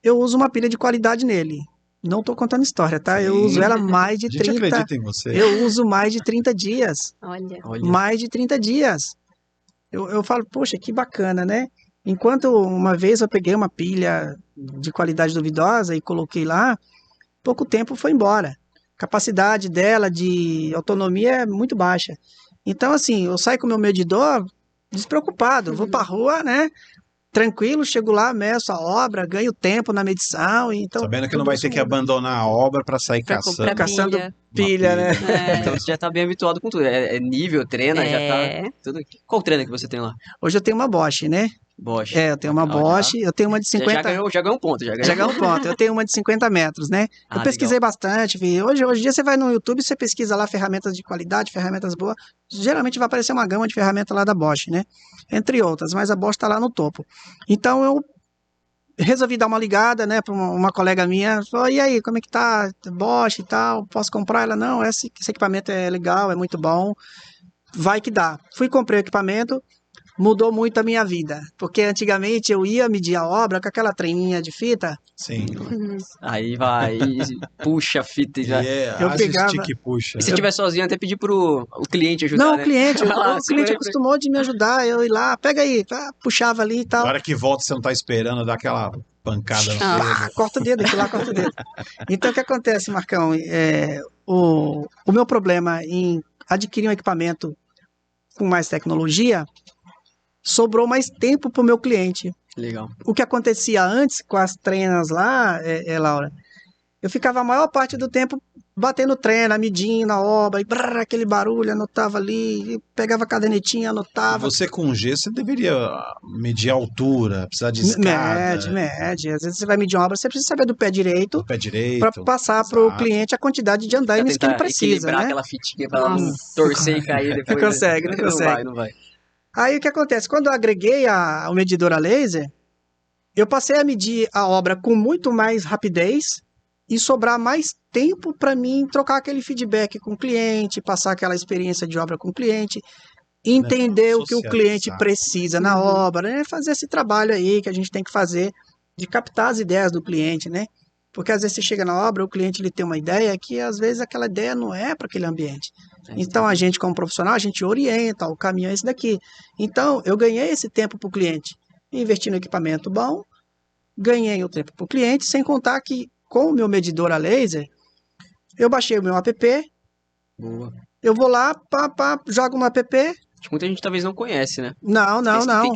Eu uso uma pilha de qualidade nele. Não tô contando história, tá? Eu Sim. uso ela mais de A gente 30. acredita em você. Eu uso mais de 30 dias. Olha. Olha, Mais de 30 dias. Eu falo, poxa, que bacana, né? Enquanto uma vez eu peguei uma pilha de qualidade duvidosa e coloquei lá, pouco tempo foi embora. A capacidade dela de autonomia é muito baixa. Então, assim, eu saio com o meu medidor despreocupado. Vou pra rua, né? Tranquilo, chego lá, meço a obra, ganho tempo na medição. Então, Sabendo que não tudo vai ter que isso abandonar a obra para sair Pra caçando. comprar Caçando pilha. pilha, né? É. então você já tá bem habituado com tudo. É nível, treina, já É. tá tudo. Qual treino que você tem lá? Hoje eu tenho uma Bosch, né? Bosch. Eu tenho uma Olha, Bosch, eu tenho uma de Já 50... já ganhou um ponto, já ganhou. Chegar um ponto. Eu tenho uma de 50 metros, né? Ah, Eu pesquisei bastante, vi. Hoje em dia você vai no YouTube, você pesquisa lá ferramentas de qualidade, ferramentas boas. Geralmente vai aparecer uma gama de ferramentas lá da Bosch, né? Entre outras, mas a Bosch está lá no topo. Então eu resolvi dar uma ligada, né, para uma colega minha. Falou, e aí, como é que tá? Bosch e tal, posso comprar? Ela, não, esse equipamento é legal, é muito bom. Vai que dá. Fui, comprei o equipamento. mudou muito a minha vida. Porque antigamente eu ia medir a obra com aquela treninha de fita. Sim. Aí vai, e puxa a fita e E já. Eu haja pegava- estica e puxa. E se tiver sozinho, até pedir pro o cliente ajudar, Não, né? o cliente, Vai lá, o segura cliente aí pra- acostumou de me ajudar, eu ir lá, pega aí, puxava ali e Na tal. hora que volta, você não tá esperando, dá aquela pancada no Ah. dedo. Corta o dedo, aqui lá corta o dedo. Então, o que acontece, Marcão? O meu problema em adquirir um equipamento com mais tecnologia, sobrou mais tempo para o meu cliente. Legal. O que acontecia antes com as treinas lá, Laura, eu ficava a maior parte do tempo batendo treina, medindo a obra, e aquele barulho, anotava ali, pegava a cadernetinha, E anotava. você com G, você deveria medir a altura, precisar de escada, Mede. Às vezes você vai medir uma obra, você precisa saber do pé direito do pé direito. para passar para o Exato. cliente a quantidade de andaimes que ele tentar precisa, equilibrar né? aquela fitinha pra ela não Nossa. torcer e cair depois. Não consegue, né? não consegue. Não vai. Aí o que acontece? Quando eu agreguei o medidor a laser, eu passei a medir a obra com muito mais rapidez e sobrar mais tempo para mim trocar aquele feedback com o cliente, passar aquela experiência de obra com o cliente, entender o que o cliente Socializar. precisa na obra, né? Fazer esse trabalho aí que a gente tem que fazer de captar as ideias do cliente, né? Porque às vezes você chega na obra, o cliente ele tem uma ideia que às vezes aquela ideia não é para aquele ambiente. Então a gente como profissional, a gente orienta, o caminho é esse daqui. Então eu ganhei esse tempo para o cliente, investi no equipamento bom, ganhei o tempo para o cliente, sem contar que com o meu medidor a laser, eu baixei o meu app, Boa. eu vou lá, jogo no app. Acho que muita gente talvez não conhece, né? Não.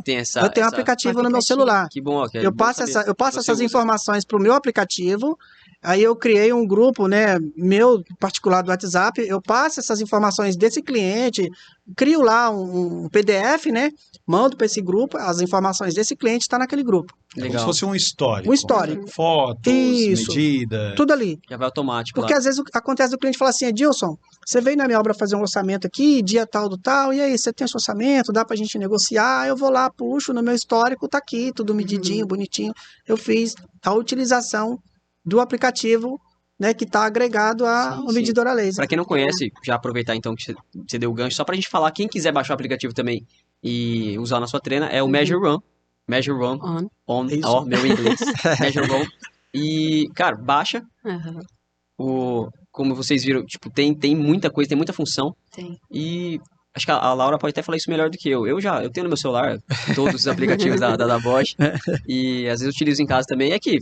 Tem essa, Eu tenho um essa- aplicativo no meu celular. Que bom, ó. que é Eu bom passo, saber eu passo que você essas usa. informações para o meu aplicativo. Aí eu criei um grupo, né, meu particular do WhatsApp. Eu passo essas informações desse cliente, crio lá um PDF, né, mando para esse grupo. As informações desse cliente estão naquele grupo. É como se Legal. fosse um histórico. Um histórico. Fotos, Isso. medidas. Tudo ali. Já vai automático Porque lá. às vezes acontece do cliente falar assim, Edilson, você veio na minha obra fazer um orçamento aqui, dia tal do tal, e aí, você tem esse orçamento, dá pra gente negociar, eu vou lá, puxo no meu histórico, tá aqui, tudo medidinho, bonitinho. Eu fiz a utilização do aplicativo, né, que tá agregado ao Sim. medidor a laser. Pra quem não conhece, já aproveitar então que você deu o gancho, só pra gente falar, quem quiser baixar o aplicativo também e usar na sua treina, é o Measure Run. Measure Run on, Isso. ó, meu inglês. Measure Run. E, cara, baixa. Aham. Como vocês viram, tipo, tem muita coisa, tem muita função. Tem. E acho que a Laura pode até falar isso melhor do que eu. Eu tenho no meu celular todos os aplicativos da Bosch. E às vezes eu utilizo em casa também. É que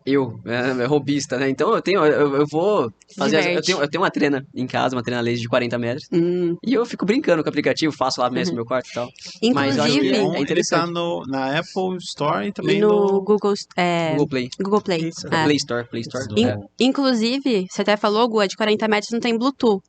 é robista, né? Então eu vou fazer. Diverte. Eu tenho uma treina em casa, uma treina laser de 40 metros. Hum. E eu fico brincando com o aplicativo, faço lá mesmo no meu quarto e tal. Mas eu acho que Inclusive, é Ele interessante. tá na Apple Store e também no no... Google, Google Play. Google Play. Isso. É. Play Store, Play Store. In- É. Inclusive, você até falou, Gu, a de 40 metros não tem Bluetooth.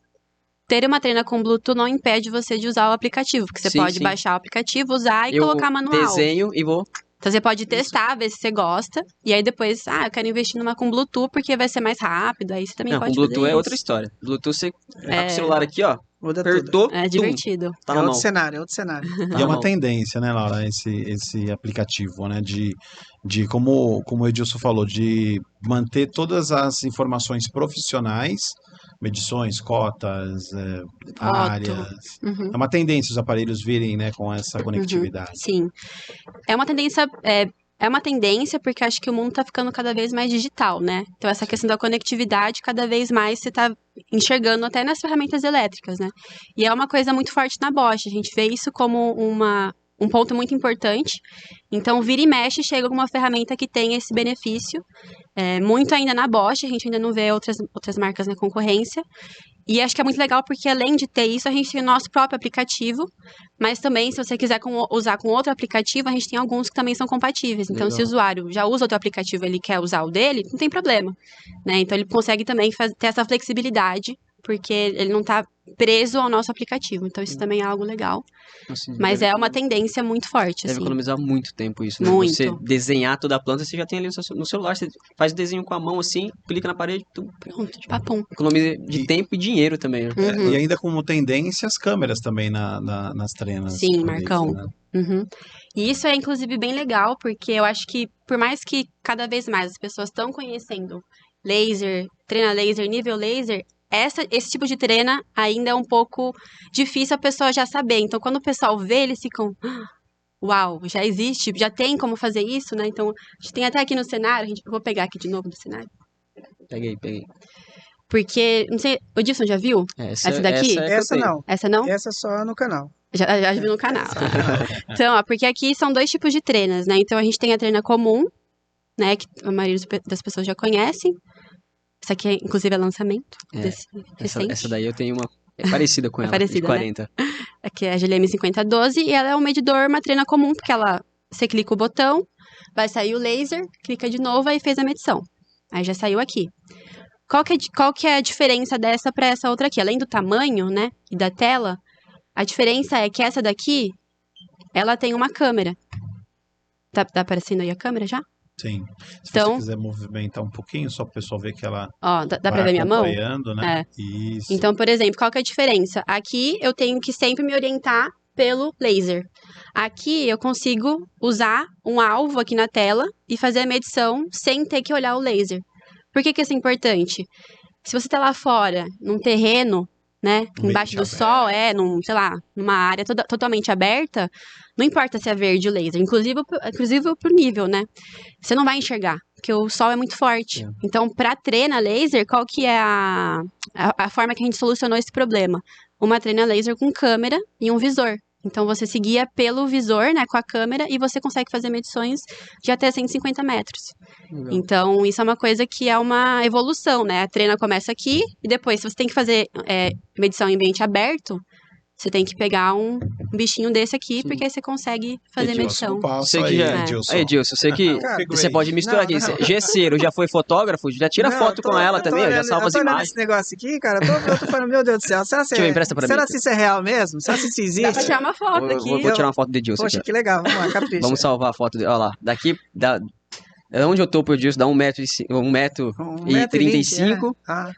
Ter uma treina com Bluetooth não impede você de usar o aplicativo, porque você Sim, pode sim. baixar o aplicativo, usar e Eu colocar manual. desenho e vou. Então você pode testar, ver se você gosta, e aí depois, eu quero investir numa com Bluetooth porque vai ser mais rápido, aí você também Não, pode com Bluetooth fazer é outra isso. história. Bluetooth você tá com É. o celular aqui, ó. Muda tudo. Apertou, É tum, divertido. tá É na outro mão. cenário, é outro cenário. Tá E na é uma mão. tendência, né, Laura, esse aplicativo, né, de como o Edilson falou, de manter todas as informações profissionais, medições, cotas, áreas. Uhum. É uma tendência os aparelhos virem, né, com essa conectividade. Sim. É uma tendência. É uma tendência porque acho que o mundo tá ficando cada vez mais digital, né? Então, essa questão da conectividade, cada vez mais você tá enxergando até nas ferramentas elétricas, né? E é uma coisa muito forte na Bosch. A gente vê isso como um ponto muito importante. Então, vira e mexe, chega alguma ferramenta que tem esse benefício. Muito ainda na Bosch, a gente ainda não vê outras marcas na concorrência. E acho que é muito legal porque, além de ter isso, a gente tem o nosso próprio aplicativo, mas também, se você quiser usar com outro aplicativo, a gente tem alguns que também são compatíveis. Então, Legal. se o usuário já usa outro aplicativo e ele quer usar o dele, não tem problema, né? Então, ele consegue também ter essa flexibilidade, porque ele não está preso ao nosso aplicativo. Então, isso também é algo legal. Assim, Mas deve, é uma tendência muito forte, deve assim. economizar muito tempo isso, né? Muito. Você desenhar toda a planta, você já tem ali no celular, você faz o desenho com a mão assim, clica na parede, Pronto, de papum. economiza de tempo e dinheiro também, né? Uhum. E ainda como tendência, as câmeras também nas treinas. Sim, por Marcão. né? Uhum. E isso é, inclusive, bem legal, porque eu acho que, por mais que cada vez mais as pessoas estão conhecendo laser, treina laser, nível laser, esse tipo de treina ainda é um pouco difícil a pessoa já saber. Então, quando o pessoal vê, eles ficam... Uau, já existe, já tem como fazer isso, né? Então, a gente tem até aqui no cenário, eu vou pegar aqui de novo do cenário. Peguei. Porque, não sei, o Dilson já viu? Essa daqui? Essa não. Essa não? Essa só no canal. Já viu no canal. Então, ó, porque aqui são 2 tipos de treinas, né? Então, a gente tem a treina comum, né? Que a maioria das pessoas já conhecem. Essa aqui, inclusive, é lançamento recente. Essa daí eu tenho uma... É parecida com ela, parecida, de 40. Né? Aqui é a GLM 5012 e ela é um medidor, uma treina comum, porque você clica o botão, vai sair o laser, clica de novo, aí fez a medição. Aí já saiu aqui. Qual que é a diferença dessa para essa outra aqui? Além do tamanho, né, e da tela, a diferença é que essa daqui, ela tem uma câmera. Tá aparecendo aí a câmera já? Sim. Se Então, você quiser movimentar um pouquinho, só para o pessoal ver que ela ó, dá pra ver minha mão? acompanhando, né? É. Isso. Então, por exemplo, qual que é a diferença? Aqui eu tenho que sempre me orientar pelo laser. Aqui eu consigo usar um alvo aqui na tela e fazer a medição sem ter que olhar o laser. Por que isso é importante? Se você tá lá fora, num terreno, né, embaixo do sol, sei lá, numa área totalmente aberta, não importa se é verde ou laser, inclusive pro nível, né? Você não vai enxergar, porque o sol é muito forte. Então, para treina laser, qual que é a forma que a gente solucionou esse problema? Uma treina laser com câmera e um visor. Então, você se guia pelo visor, né, com a câmera, e você consegue fazer medições de até 150 metros. Legal. Então, isso é uma coisa que é uma evolução, né? A treina começa aqui, e depois, se você tem que fazer medição em ambiente aberto, você tem que pegar um bichinho desse aqui, porque aí você consegue fazer medição. Você que já... Aí, Edilson, você que você pode misturar aqui. Gesseiro já foi fotógrafo, já tira foto com ela também, já salva as imagens. Esse negócio aqui, cara, eu tô falando, meu Deus do céu, será que isso é real mesmo? Será que isso existe? Dá pra tirar uma foto aqui. Vou tirar uma foto do Edilson. Poxa, que legal, vamos lá, capricha. Vamos salvar a foto dele, olha lá. Daqui, onde eu tô pro Edilson, dá 1,35 m,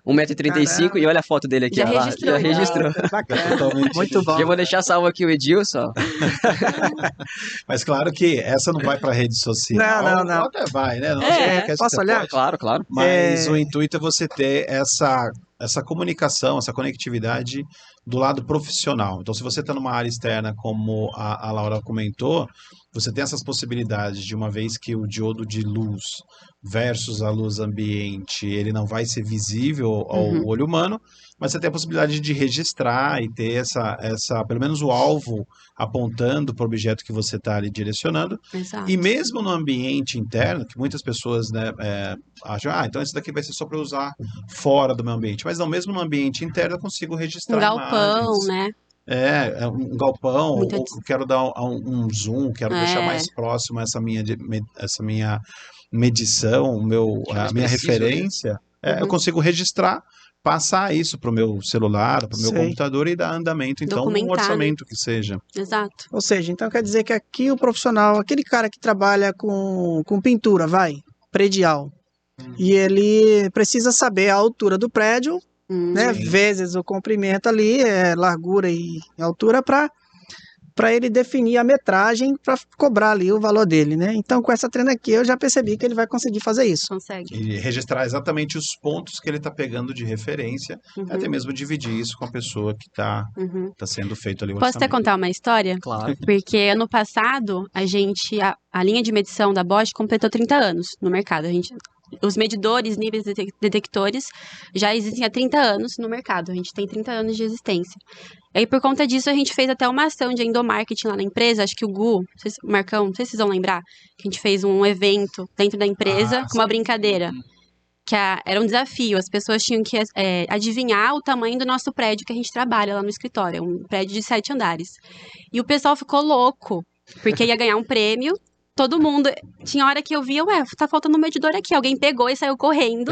1,35 m, e olha a foto dele aqui. Já ó, registrou. Já registrou. Bacana, muito bom. Já vou deixar salvo aqui o Edilson, ó. Mas claro que essa não vai para rede social. Não. Até vai, né? Não posso olhar? Claro. Mas o intuito é você ter essa comunicação, essa conectividade do lado profissional. Então, se você está numa área externa, como a Laura comentou, você tem essas possibilidades de uma vez que o diodo de luz versus a luz ambiente, ele não vai ser visível ao olho humano, mas você tem a possibilidade de registrar e ter pelo menos o alvo apontando para o objeto que você está ali direcionando. Exato. E mesmo no ambiente interno, que muitas pessoas, né, acham, então esse daqui vai ser só para usar fora do meu ambiente. Mas não, mesmo no ambiente interno eu consigo registrar um galpão, imagens. né? Um galpão, ou quero dar um zoom, quero deixar mais próximo essa minha medição, a minha referência. Eu consigo registrar, passar isso para o meu celular, para o meu computador e dar andamento, então, um orçamento que seja. Exato. Ou seja, então quer dizer que aqui o profissional, aquele cara que trabalha com pintura, predial, e ele precisa saber a altura do prédio, né, vezes o comprimento ali, largura e altura, para ele definir a metragem para cobrar ali o valor dele, né? Então, com essa treina aqui, eu já percebi que ele vai conseguir fazer isso. Consegue. E registrar exatamente os pontos que ele está pegando de referência, até mesmo dividir isso com a pessoa que está sendo feito ali o Posso até orçamento. contar uma história? Claro. Porque ano passado, a linha de medição da Bosch completou 30 anos no mercado. Os medidores, níveis detectores, já existem há 30 anos no mercado. A gente tem 30 anos de existência. E aí, por conta disso, a gente fez até uma ação de endomarketing lá na empresa. Acho que o Gu, Marcão, não sei se vocês vão lembrar, que a gente fez um evento dentro da empresa com uma brincadeira. Que era um desafio. As pessoas tinham que adivinhar o tamanho do nosso prédio que a gente trabalha lá no escritório. É um prédio de 7 andares. E o pessoal ficou louco, porque ia ganhar um prêmio. Todo mundo, tinha hora que eu via, tá faltando um medidor aqui. Alguém pegou e saiu correndo.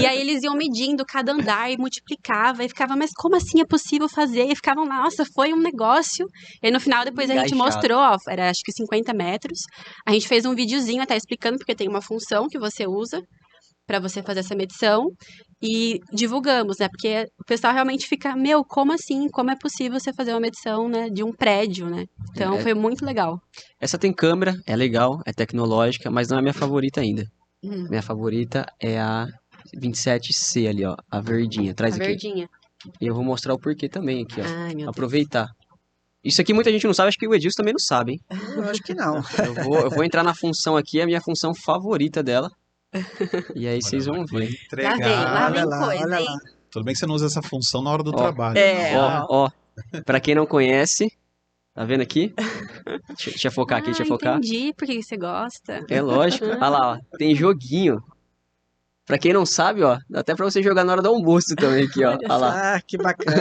E aí eles iam medindo cada andar e multiplicava. E ficava, mas como assim é possível fazer? E ficavam, nossa, foi um negócio. E aí no final, depois a gente mostrou, era acho que 50 metros. A gente fez um videozinho até explicando, porque tem uma função que você usa para você fazer essa medição. E divulgamos, né? Porque o pessoal realmente fica, como assim? Como é possível você fazer uma medição, né, de um prédio, né? Então, foi muito legal. Essa tem câmera, é legal, é tecnológica, mas não é minha favorita ainda. Minha favorita é a 27C ali, ó. A verdinha. Traz A aqui. verdinha. E eu vou mostrar o porquê também aqui, ó. Ai, meu Deus. Aproveitar. Isso aqui muita gente não sabe, acho que o Edilson também não sabe, hein? Eu acho que não. Eu vou entrar na função aqui, a minha função favorita dela. E aí vocês vão ver. Lá vem, lá Olha vem lá, coisa, olha hein? lá. Tudo bem que você não usa essa função na hora do Ó, trabalho. É, Ó. Pra quem não conhece, tá vendo aqui? Deixa eu focar aqui, deixa eu focar. Entendi por que você gosta. É lógico. Olha lá, ó. Tem joguinho. Pra quem não sabe, ó, dá até pra você jogar na hora do almoço também aqui, ó. Olha lá. Ah, que bacana.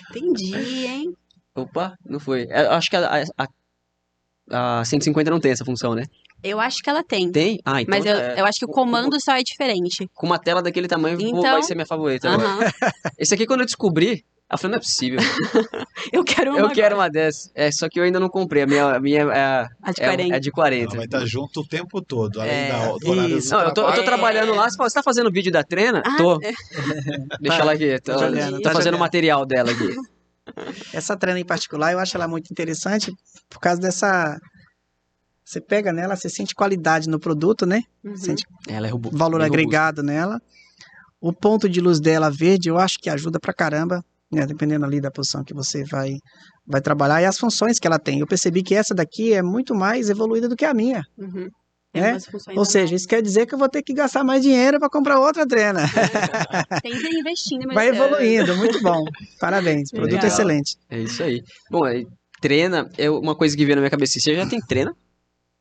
Entendi, hein? Opa, não foi. Eu acho que a 150 não tem essa função, né? Eu acho que ela tem. Tem? Ah, então Mas eu acho que o comando só é diferente. com uma tela daquele tamanho Então- vai ser minha favorita. Agora. Aham. Esse aqui, quando eu descobri, eu falei, não é possível. Eu quero uma Eu quero agora. uma dessa. É, só que eu ainda não comprei. A minha A de é 40. de Ela 40. vai estar junto o tempo todo, além É, do horário isso. do Não, eu tô trabalho. trabalhando lá. Você fala, você tá fazendo vídeo da Trena? Ah, Tô. Deixa Tá. ela aqui. Tô, Tá jogando, tô tá fazendo jogando. o material dela aqui. Essa treina em particular, eu acho ela muito interessante por causa dessa... Você pega nela, você sente qualidade no produto, né? Uhum. Sente Ela é valor bem robusta. agregado nela. O ponto de luz dela verde, eu acho que ajuda pra caramba, né? Dependendo ali da posição que você vai trabalhar e as funções que ela tem. Eu percebi que essa daqui é muito mais evoluída do que a minha. Uhum. É? umas funções Ou a seja, isso quer dizer que eu vou ter que gastar mais dinheiro para comprar outra trena. mais. Tem que ir investindo, Vai melhorando. evoluindo, muito bom. Parabéns, produto Legal. excelente. É isso aí. Bom, aí, Trena, uma coisa que veio na minha cabeça. Você já tem Trena?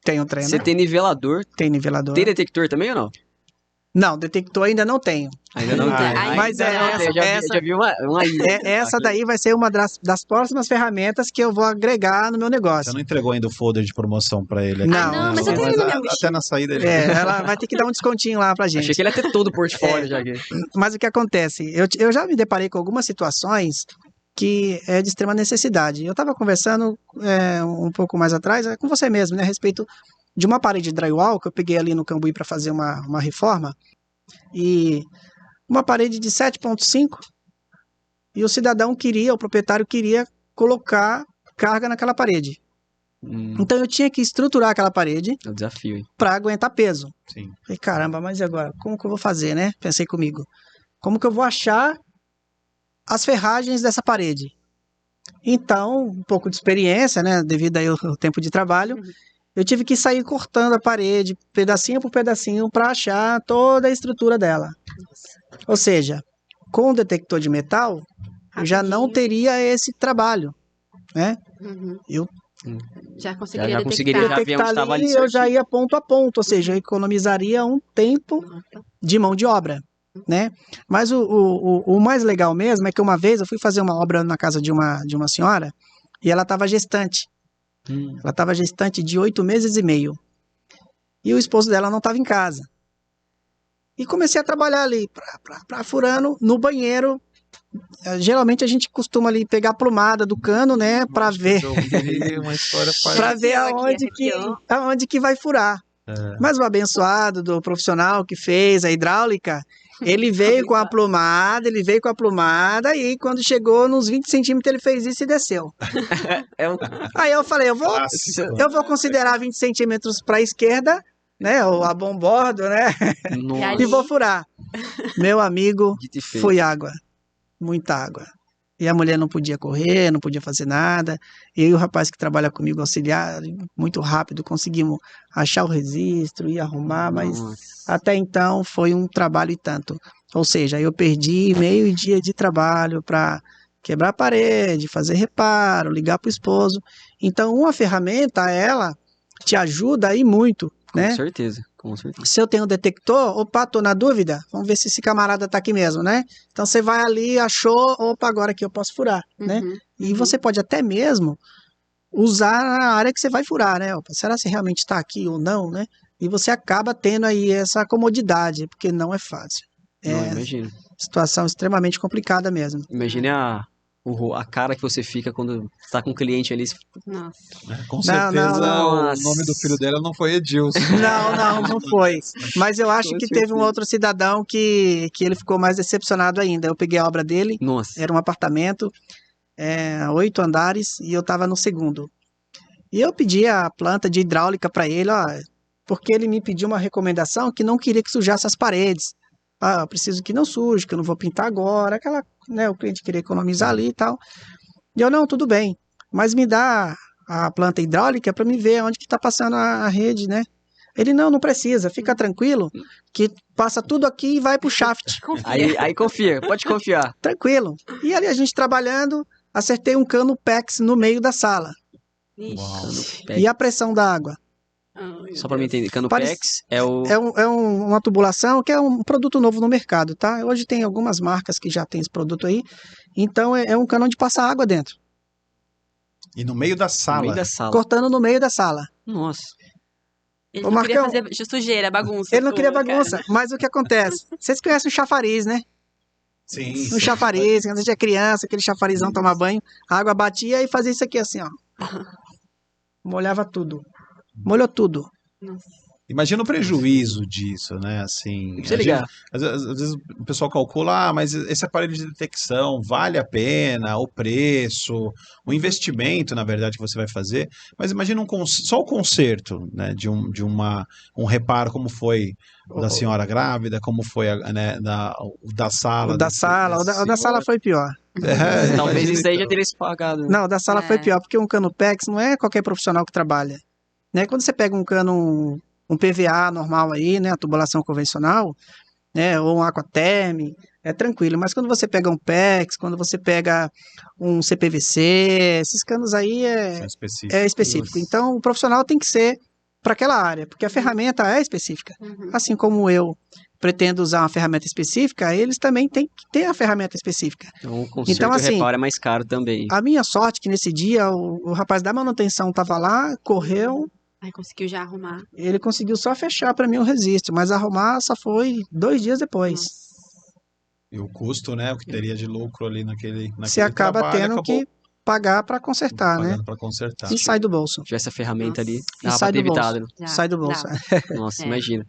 Tenho trena, Você tem nivelador? tem nivelador. Tem detector também ou não? Não, detector ainda não tenho. Ainda não tem. Ainda Mas Ainda não tem. Eu já vi uma aí. Essa daí vai ser uma das próximas ferramentas que eu vou agregar no meu Você negócio. não entregou ainda o folder de promoção pra ele aqui. Não, não, mas eu tenho no meu até na saída ele... Ela vai ter que dar um descontinho lá pra gente. Achei que ele ia ter todo o portfólio já aqui. Mas o que acontece? Eu já me deparei com algumas situações que é de extrema necessidade. Eu estava conversando um pouco mais atrás com você mesmo, né, a respeito de uma parede de drywall que eu peguei ali no Cambuí para fazer uma reforma, e uma parede de 7,5, e o proprietário queria colocar carga naquela parede. Então eu tinha que estruturar aquela parede É um desafio, hein? para aguentar peso. Sim. Falei, caramba, mas e agora? Como que eu vou fazer, né? Pensei comigo. Como que eu vou achar as ferragens dessa parede? Então, um pouco de experiência, né? Devido aí ao tempo de trabalho, eu tive que sair cortando a parede, pedacinho por pedacinho, para achar toda a estrutura dela. Ou seja, com o detector de metal, eu já não Rapidinho. teria esse trabalho, né? Uhum. Eu Já conseguiria Já conseguiria detectar. já ver onde detectar estava ali ali, eu já certinho. ia ponto a ponto, ou seja, eu economizaria um tempo de mão de obra, né? Mas o mais legal mesmo é que uma vez eu fui fazer uma obra na casa de uma senhora e ela estava gestante. Ela estava gestante de 8 meses e meio. E o esposo dela não estava em casa. E comecei a trabalhar ali, furando no banheiro. Geralmente a gente costuma ali pegar a plumada do cano, né, para ver, Eu ouvi uma história para ver Arrepiou aqui, aonde que vai furar. Mas o abençoado do profissional que fez a hidráulica, ele veio com a plumada, e quando chegou nos 20 centímetros ele fez isso e desceu. Aí eu falei, eu vou considerar 20 centímetros para a esquerda, né, ou a bombordo, né, Nossa, e vou furar. Meu amigo, dito e feito. foi água, muita água. E a mulher não podia correr, não podia fazer nada. Eu e o rapaz que trabalha comigo, auxiliar, muito rápido, conseguimos achar o registro e arrumar, mas Nossa. até então foi um trabalho e tanto. Ou seja, eu perdi meio dia de trabalho para quebrar a parede, fazer reparo, ligar para o esposo. Então, uma ferramenta, ela te ajuda aí muito, né? Com certeza, com certeza. Se eu tenho um detector, opa, tô na dúvida, vamos ver se esse camarada tá aqui mesmo, né? Então você vai ali, achou, opa, agora aqui eu posso furar, né? Uhum. E você pode até mesmo usar a área que você vai furar, né? Opa, será se realmente está aqui ou não, né? E você acaba tendo aí essa comodidade, porque não é fácil. Não, É imagina. situação extremamente complicada mesmo. Imagine a cara que você fica quando está com um cliente ali. Nossa. Com Não, certeza não. o nome do filho dela não foi Edilson. Não foi. Mas eu acho Com que certeza. teve um outro cidadão que ele ficou mais decepcionado ainda. Eu peguei a obra dele, Nossa. era um apartamento, 8 andares, e eu estava no segundo. E eu pedi a planta de hidráulica para ele, ó, porque ele me pediu uma recomendação que não queria que sujasse as paredes. Ah, eu preciso que não suje, que eu não vou pintar agora, aquela, né, o cliente queria economizar ali e tal. E eu, não, tudo bem, mas me dá a planta hidráulica para me ver onde que está passando a rede, né? Ele, não precisa, fica tranquilo, que passa tudo aqui e vai pro shaft. Confia. Aí confia, pode confiar. Tranquilo. E ali a gente trabalhando, acertei um cano PEX no meio da sala. Ixi. Uau. E a pressão da água? Ai, Só pra me entender, cano Parece- PEX é o... Uma tubulação que é um produto novo no mercado, tá? Hoje tem algumas marcas que já tem esse produto aí. Então é um cano de passar água dentro, E no meio da no sala. meio da sala. cortando no meio da sala. Nossa. Ele Ô, não queria Marcão, fazer sujeira, bagunça. Ele não queria Pô, bagunça, mas o que acontece? Vocês conhecem o chafariz, né? Sim. No chafariz, quando a gente é criança, aquele chafarizão tomar banho, a água batia e fazia isso aqui assim, ó. Molhava tudo. Molhou tudo. Imagina o prejuízo disso, né? Assim, Não precisa a ligar. gente- às vezes o pessoal calcula, mas esse aparelho de detecção vale a pena, o preço, o investimento, na verdade, que você vai fazer. Mas imagina só o conserto, né? Um reparo, como foi o da senhora grávida, como foi o da sala. O da sala, o da sala foi pior. Talvez imagina isso aí já então. teria se pagado. Né? Não, o da sala foi É. pior, porque um cano PEX não é qualquer profissional que trabalha. Né? Quando você pega um cano, um PVA normal aí, né? A tubulação convencional, né? Ou um Aquaterm, é tranquilo. Mas quando você pega um PEX, quando você pega um CPVC, esses canos aí São específicos. é específico. Nossa. Então, o profissional tem que ser para aquela área, porque a ferramenta é específica. Uhum. Assim como eu pretendo usar uma ferramenta específica, eles também têm que ter a ferramenta específica. Então, o conserto Então, e o assim, reparo é mais caro também. A minha sorte que nesse dia o rapaz da manutenção estava lá, correu, Aí conseguiu já arrumar. ele conseguiu só fechar para mim o registro, mas arrumar só foi 2 dias depois. E o custo, né? O que teria de lucro ali naquele Você acaba trabalho, tendo acabou que pagar para consertar, né? pagando para consertar. E sai do bolso. Se tivesse a ferramenta ali, Nossa. E dava pra sai ter do bolso. evitado. Né? Já, Sai do bolso. dá. Nossa, É. imagina.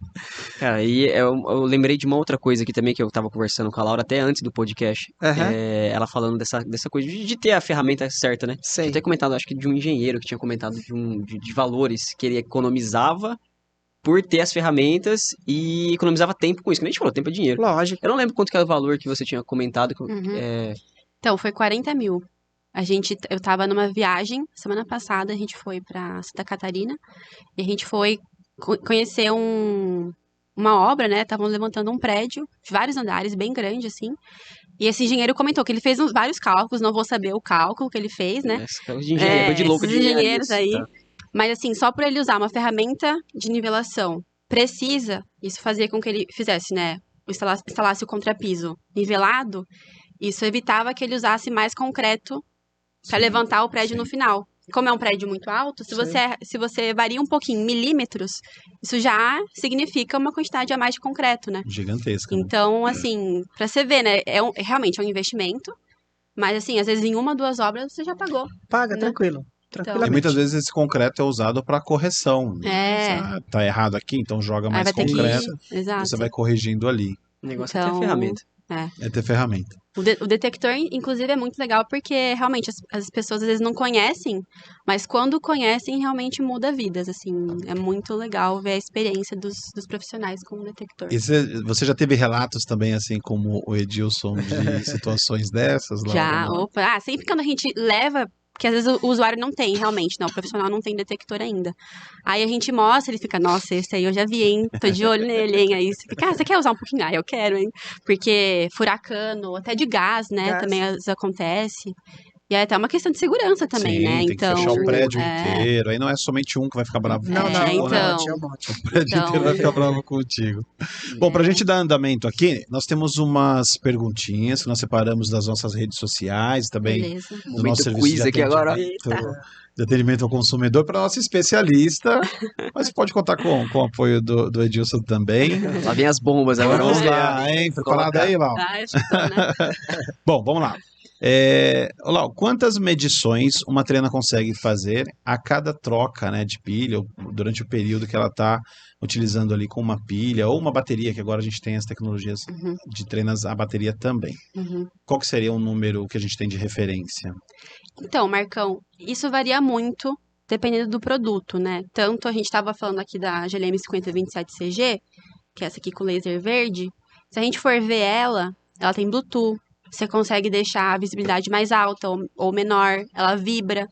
Cara, e eu lembrei de uma outra coisa aqui também que eu tava conversando com a Laura até antes do podcast. Aham. Ela falando dessa coisa de ter a ferramenta certa, né? Sei. Tinha até comentado, acho que de um engenheiro que tinha comentado de valores que ele economizava por ter as ferramentas e economizava tempo com isso. Que nem a gente falou, tempo é dinheiro. Lógico. Eu não lembro quanto que era o valor que você tinha comentado. Uhum. É, Então, foi 40 mil. Eu tava numa viagem, semana passada, a gente foi pra Santa Catarina, e a gente foi conhecer uma obra, né? Estavam levantando um prédio de vários andares, bem grande, assim. E esse engenheiro comentou que ele fez vários cálculos, não vou saber o cálculo que ele fez, né? essa coisa de engenharia, coisa de louco de esses engenharia. engenheiros aí. Tá. Mas assim, só por ele usar uma ferramenta de nivelação precisa, isso fazia com que ele fizesse, né? Instalasse o contrapiso nivelado, isso evitava que ele usasse mais concreto para levantar o prédio no final. Como é um prédio muito alto, se você varia um pouquinho, milímetros, isso já significa uma quantidade a mais de concreto, né? Gigantesca. Né? Então, assim, para você ver, né? Realmente é um investimento, mas assim, às vezes em 1, 2 obras você já pagou. Paga, Né? tranquilo. E Tranquilamente. muitas vezes esse concreto é usado para correção. É. Ah, tá errado aqui, então joga Aí mais vai ter concreto. que. Exato. Você vai corrigindo ali. O negócio é ter a Então, ferramenta. É ter ferramenta. O detector, inclusive, é muito legal porque realmente as pessoas às vezes não conhecem, mas quando conhecem, realmente muda vidas, assim. É muito legal ver a experiência dos profissionais com o detector. E você já teve relatos também, assim como o Edilson, de situações dessas? Laura? Já, Não? opa. Sempre quando a gente leva, porque às vezes o usuário não tem, realmente, não, o profissional não tem detector ainda. Aí a gente mostra, ele fica, nossa, esse aí eu já vi, hein? Tô de olho nele, hein? Aí você fica, você quer usar um pouquinho? Ah, eu quero, hein? Porque furacano, até de gás, né? Gás. Também às vezes acontece. E é até uma questão de segurança também, Sim, né? tem Então, que fechar o prédio é, inteiro. Aí não é somente um que vai ficar bravo Não, contigo, não, né? então. é um monte. O prédio Então- inteiro vai ficar bravo contigo. Bom, pra gente dar andamento aqui, nós temos umas perguntinhas que nós separamos das nossas redes sociais, também beleza. do Momento nosso serviço quiz de aqui agora. de atendimento ao consumidor para nossa especialista. Mas pode contar com o apoio do Edilson também. Lá vem as bombas agora. Vamos Vamos ver. lá, hein? Preparado Colocar. aí, Lau? Ah, acho que tô, né? Bom, vamos lá. Lau, quantas medições uma trena consegue fazer a cada troca, né, de pilha, ou durante o período que ela está utilizando ali com uma pilha ou uma bateria, que agora a gente tem as tecnologias Uhum, de trenas a bateria também. uhum. Qual que seria um número que a gente tem de referência? Então, Marcão, isso varia muito dependendo do produto, né? Tanto a gente estava falando aqui da GLM 5027CG, que é essa aqui com laser verde. Se a gente for ver ela tem Bluetooth. Você consegue deixar a visibilidade mais alta ou menor, ela vibra.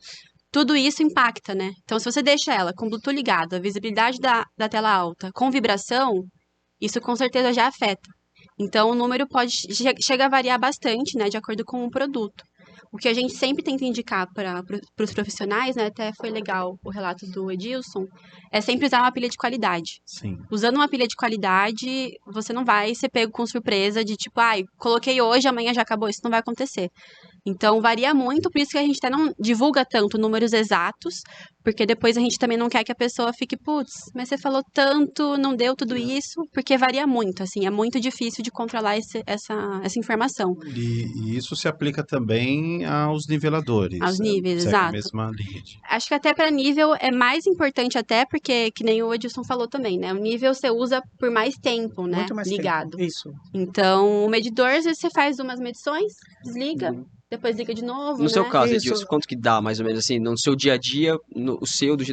Tudo isso impacta, né? Então, se você deixa ela com Bluetooth ligado, a visibilidade da tela alta, com vibração, isso com certeza já afeta. Então, o número chega a variar bastante, né, de acordo com o produto. O que a gente sempre tenta indicar para os profissionais, né, até foi legal o relato do Edilson, é sempre usar uma pilha de qualidade. Sim. Usando uma pilha de qualidade, você não vai ser pego com surpresa de tipo, coloquei hoje, amanhã já acabou. Isso não vai acontecer. Então, varia muito, por isso que a gente até não divulga tanto números exatos, porque depois a gente também não quer que a pessoa fique, putz, mas você falou tanto, não deu tudo isso, porque varia muito, assim, é muito difícil de controlar essa informação. E isso se aplica também aos niveladores. Aos níveis, Segue a exato. mesma linha. Acho que até para nível é mais importante até, porque, que nem o Edilson falou também, né? O nível você usa por mais tempo, né? Muito mais ligado. tempo. Isso. Então, o medidor, às vezes você faz umas medições, desliga, depois liga de novo, No né? seu caso, Isso. Edilson, quanto que dá, mais ou menos, assim, no seu dia a dia,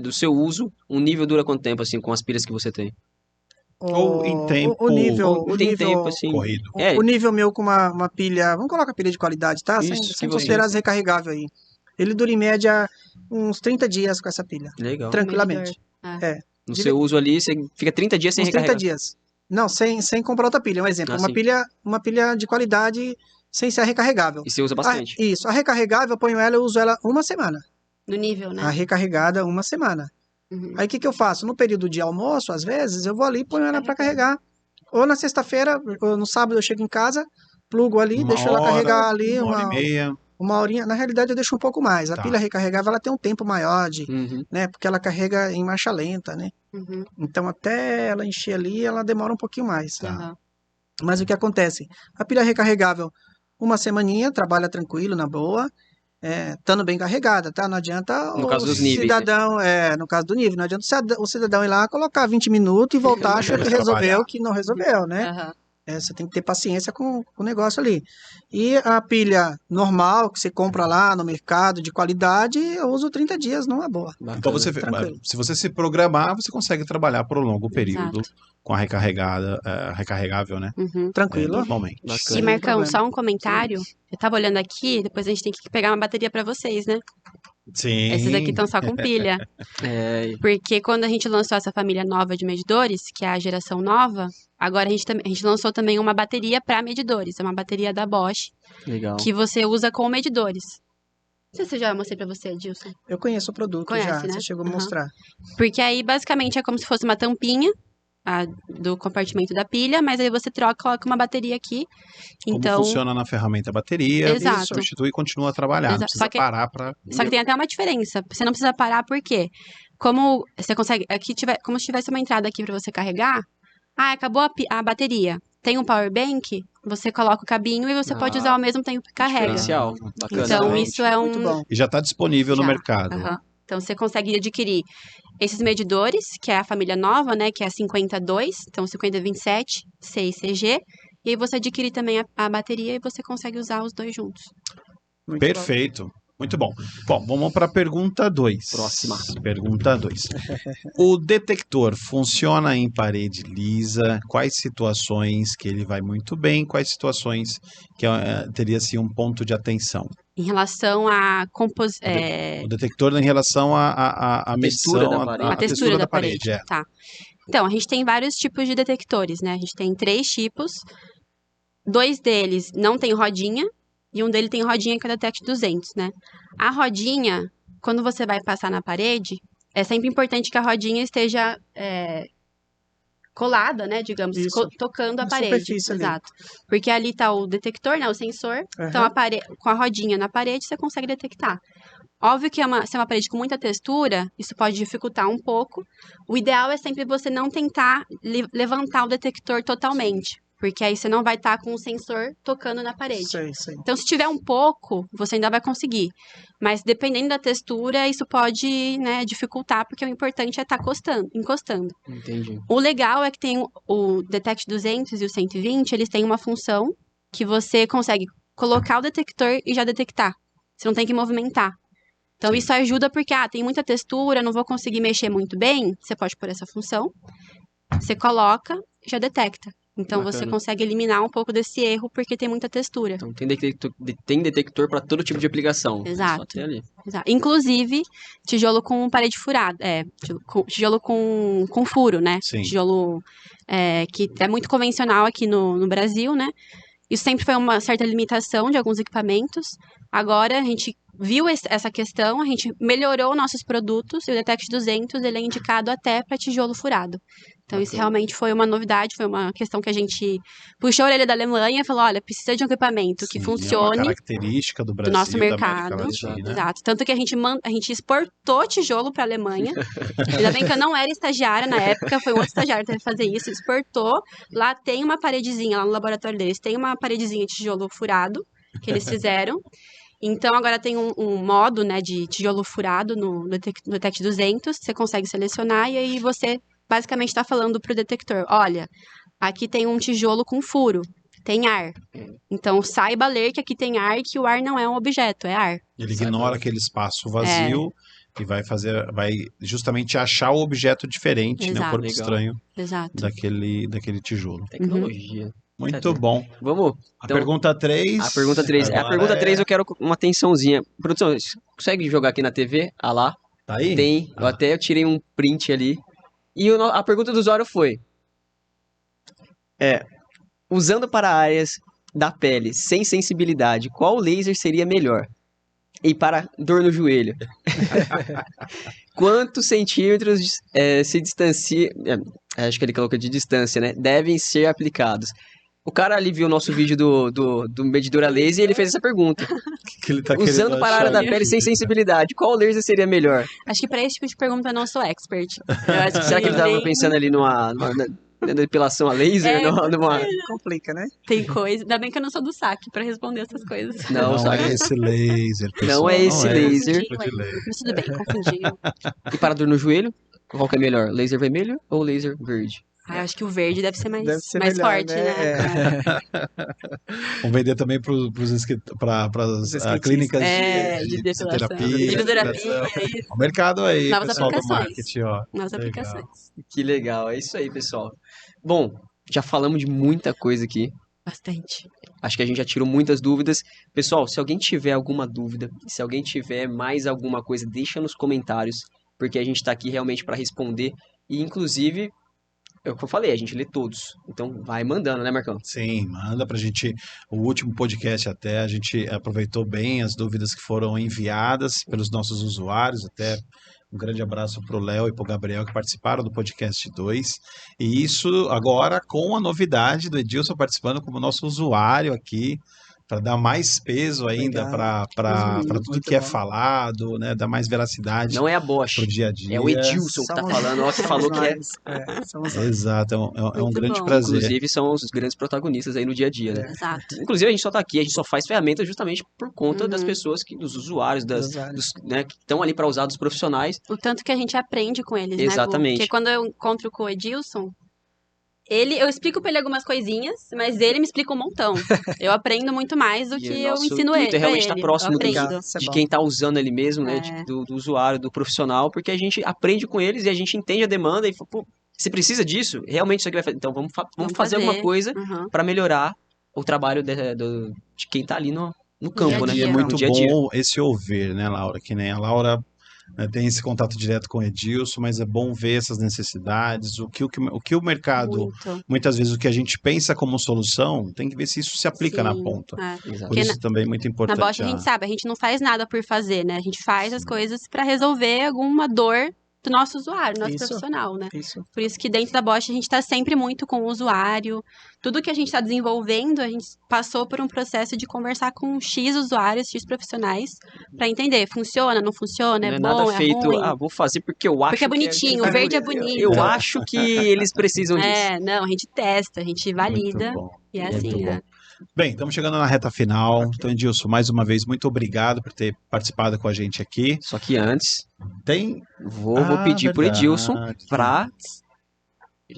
do seu uso, um nível dura quanto tempo, assim, com as pilhas que você tem? Ou em tempo O nível, Ou o tem nível, tempo, assim... corrido. É, o nível meu com uma pilha, vamos colocar pilha de qualidade, tá? Isso, Sem que considerar você- as recarregáveis aí. Ele dura em média uns 30 dias com essa pilha, legal. tranquilamente. No seu uso ali, você fica 30 dias sem Uns 30 recarregar. dias. Não, sem comprar outra pilha. Um exemplo, Ah, sim. uma pilha de qualidade sem ser recarregável. E você usa bastante. Isso, a recarregável eu ponho ela, eu uso ela uma semana. No nível, né? A recarregada uma semana. Uhum. Aí o que eu faço? No período de almoço, às vezes, eu vou ali e ponho ela para carregar. Ou na sexta-feira, ou no sábado eu chego em casa, plugo ali, Uma deixo ela hora, carregar ali uma hora e meia. uma horinha. Na realidade, eu deixo um pouco mais. A Tá. pilha recarregável ela tem um tempo maior Uhum. né? Porque ela carrega em marcha lenta, né? Uhum. Então, até ela encher ali, ela demora um pouquinho mais. Tá. Aham. Mas o que acontece? A pilha recarregável, uma semaninha, trabalha tranquilo, na boa, estando bem carregada, tá? Não adianta No o caso dos níveis, cidadão, no caso do nível, não adianta o cidadão ir lá, colocar 20 minutos e voltar, achando que resolveu, Trabalhar. que não resolveu, né? Aham. Você tem que ter paciência com o negócio ali. E a pilha normal, que você compra lá no mercado, de qualidade, eu uso 30 dias numa boa. Bacana. Então você, tranquilo. se você se programar, você consegue trabalhar por um longo período Exato. com a recarregável, né? Uhum. Tranquilo. Normalmente. E, Bacana. Marcão, problema. só um comentário. Eu tava olhando aqui, depois a gente tem que pegar uma bateria pra vocês, né? Sim. Essas aqui estão só com pilha. É, Porque quando a gente lançou essa família nova de medidores, que é a geração nova, agora a gente lançou também uma bateria para medidores. É uma bateria da Bosch, legal. que você usa com medidores. Não sei se eu já mostrei pra você, Edilson. Eu conheço o produto Conhece, já, né? você chegou a me Aham. mostrar. Porque aí, basicamente, é como se fosse uma tampinha do compartimento da pilha, mas aí você troca, coloca uma bateria aqui. Como Então, funciona na ferramenta a bateria, Exato. substitui e continua a trabalhar. Não Exato. precisa Só que- parar para. Só que tem até uma diferença. Você não precisa parar, por quê? Como você consegue. Como se tivesse uma entrada aqui pra você carregar. Acabou a bateria. Tem um power bank, você coloca o cabinho e você pode usar ao mesmo tempo que carrega. Diferencial. Bacana. Então, realmente. isso é Muito bom. E já está disponível no Já. mercado. Aham. Então, você consegue adquirir esses medidores, que é a família nova, né? Que é a 52, então 5027, 6CG. E aí você adquire também a bateria e você consegue usar os dois juntos. Muito Perfeito. Muito bom. Bom, vamos para a pergunta 2. Próxima. Pergunta 2. O detector funciona em parede lisa? Quais situações que ele vai muito bem? Quais situações que teria assim, um ponto de atenção? Em relação à O detector em relação à textura medição, da parede. a textura da parede. é. Tá. Então, a gente tem vários tipos de detectores, né? A gente tem 3 tipos. 2 deles não tem rodinha e um dele tem rodinha que é o Detect 200, né? A rodinha, quando você vai passar na parede, é sempre importante que a rodinha esteja colada, né? Digamos, Isso. tocando a Na parede. superfície ali. Exato. Porque ali tá o detector, né? O sensor. Então, com a rodinha na parede, você consegue detectar. Óbvio que se é uma parede com muita textura, isso pode dificultar um pouco. O ideal é sempre você não tentar levantar o detector totalmente, porque aí você não vai estar com o sensor tocando na parede. Sei. Então, se tiver um pouco, você ainda vai conseguir. Mas dependendo da textura, isso pode, né, dificultar, porque o importante é estar encostando. Entendi. O legal é que tem o Detect 200 e o 120, eles têm uma função que você consegue colocar o detector e já detectar. Você não tem que movimentar. Então, Sim. isso ajuda porque, tem muita textura, não vou conseguir mexer muito bem. Você pode pôr essa função. Você coloca, já detecta. Então, você Bacana. consegue eliminar um pouco desse erro porque tem muita textura. Então tem detector para todo tipo de aplicação. É só Exato. ter ali. Exato. Inclusive, tijolo com parede furada. Tijolo com furo, né? Sim. Tijolo que é muito convencional aqui no Brasil, né? Isso sempre foi uma certa limitação de alguns equipamentos. Agora, a gente viu essa questão, a gente melhorou nossos produtos e o Detect 200 ele é indicado até para tijolo furado. Então, isso realmente foi uma novidade, foi uma questão que a gente puxou a orelha da Alemanha e falou, olha, precisa de um equipamento que Sim, é uma funcione característica do do Brasil, nosso da América mercado. Latina. Exato. Tanto que a gente exportou tijolo para a Alemanha. Ainda bem que eu não era estagiária na época, foi um outro estagiário que teve que fazer isso, exportou. Lá tem uma paredezinha, lá no laboratório deles, tem uma paredezinha de tijolo furado que eles fizeram. Então, agora tem um modo, né, de tijolo furado no Detect 200, você consegue selecionar e aí você basicamente está falando pro detector, olha, aqui tem um tijolo com furo, tem ar. Então, saiba ler que aqui tem ar e que o ar não é um objeto, é ar. Ele ignora aquele espaço vazio e vai justamente achar o objeto diferente, né, o Exato. corpo Legal. estranho Exato. daquele tijolo. Tecnologia. Muito bom. Vamos. A Então, pergunta 3. a pergunta 3. A pergunta 3 eu quero uma atençãozinha. Produção, consegue jogar aqui na TV? Ah lá. Tá aí? Tem. Eu tirei um print ali. E a pergunta do usuário foi: usando para áreas da pele sem sensibilidade, qual laser seria melhor? E para dor no joelho? Quantos centímetros se distancia... acho que ele colocou de distância, né? Devem ser aplicados. O cara ali viu o nosso vídeo do medidor a laser e ele fez essa pergunta. Que ele tá Usando querendo para a área achar da pele sem sensibilidade, qual laser seria melhor? Acho que para esse tipo de pergunta eu não sou expert. Eu acho Será que ele estava nem pensando ali na depilação a laser? Complica, né? tem coisa. Ainda bem que eu não sou do saque para responder essas coisas. Não, Não sabe? é esse laser, pessoal. Não é esse laser. tipo de laser. Mas tudo bem, confundiu. E para dor no joelho, qual que é melhor? Laser vermelho ou laser verde? Eu acho que o verde deve ser mais melhor, forte, né? Vamos vender também para Os as clínicas De depilação. fisioterapia, De fisioterapia, depilação. isso. O mercado aí, Novas pessoal do aplicações. marketing, ó. Nas Legal. aplicações. Que legal, é isso aí, pessoal. Bom, já falamos de muita coisa aqui. Bastante. Acho que a gente já tirou muitas dúvidas. Pessoal, se alguém tiver alguma dúvida, se alguém tiver mais alguma coisa, deixa nos comentários, porque a gente está aqui realmente para responder. E, inclusive, é o que eu falei, a gente lê todos. Então, vai mandando, né, Marcão? Sim, manda pra gente. O último podcast até, a gente aproveitou bem as dúvidas que foram enviadas pelos nossos usuários. Até um grande abraço pro Léo e pro Gabriel que participaram do podcast 2. E isso agora com a novidade do Edilson participando como nosso usuário aqui, para dar mais peso ainda Legal. para tudo Muito que é bom. falado, né? Dar mais veracidade Não é a Bosch, pro dia a dia. é o Edilson que tá Somos- falando. Ó, que somos falou que é. nós. Somos nós. Exato, é um Muito grande bom. prazer. Inclusive, são os grandes protagonistas aí no dia a dia, né? Exato. Inclusive, a gente só tá aqui, a gente só faz ferramentas justamente por conta das Uhum. pessoas, dos usuários, Usuários. né, que estão ali para usar, dos profissionais. O tanto que a gente aprende com eles, né, Gu? Exatamente. Porque quando eu encontro com o Edilson, eu explico pra ele algumas coisinhas, mas ele me explica um montão. Eu aprendo muito mais do E que o eu nosso ensino intuito ele. é realmente pra estar ele. próximo Eu dos- aprendo. Isso é de bom. quem tá usando ali mesmo, né? É. Do usuário, do profissional, porque a gente aprende com eles e a gente entende a demanda e fala, pô, você precisa disso? Realmente isso aqui vai fazer. Então vamos fazer alguma coisa Uhum. para melhorar o trabalho de quem tá ali no campo, né? dia a E é dia. muito No dia a dia. bom esse ouvir, né, Laura? Que nem a Laura, né, tem esse contato direto com o Edilson, mas é bom ver essas necessidades, o que o mercado, Muito. muitas vezes o que a gente pensa como solução, tem que ver se isso se aplica na Sim. ponta. É. Exato. Por isso também é muito Na importante. Bosch a gente sabe, a gente não faz nada por fazer, né? A gente faz as coisas pra resolver alguma dor do nosso usuário, nosso Isso. profissional, né? Isso. Por isso que dentro da Bosch a gente está sempre muito com o usuário. Tudo que a gente está desenvolvendo, a gente passou por um processo de conversar com X usuários, X profissionais, para entender, funciona, não funciona, Não é é bom, nada é feito, ruim. vou fazer porque eu acho Porque é que bonitinho, o verde é bonito. Eu acho que eles precisam disso. É, não, a gente testa, a gente valida. Muito bom. E é Muito assim, bom. né? Bem, estamos chegando na reta final. Então, Edilson, mais uma vez, muito obrigado por ter participado com a gente aqui. Só que antes, Tem. vou pedir pro verdade. Edilson pra...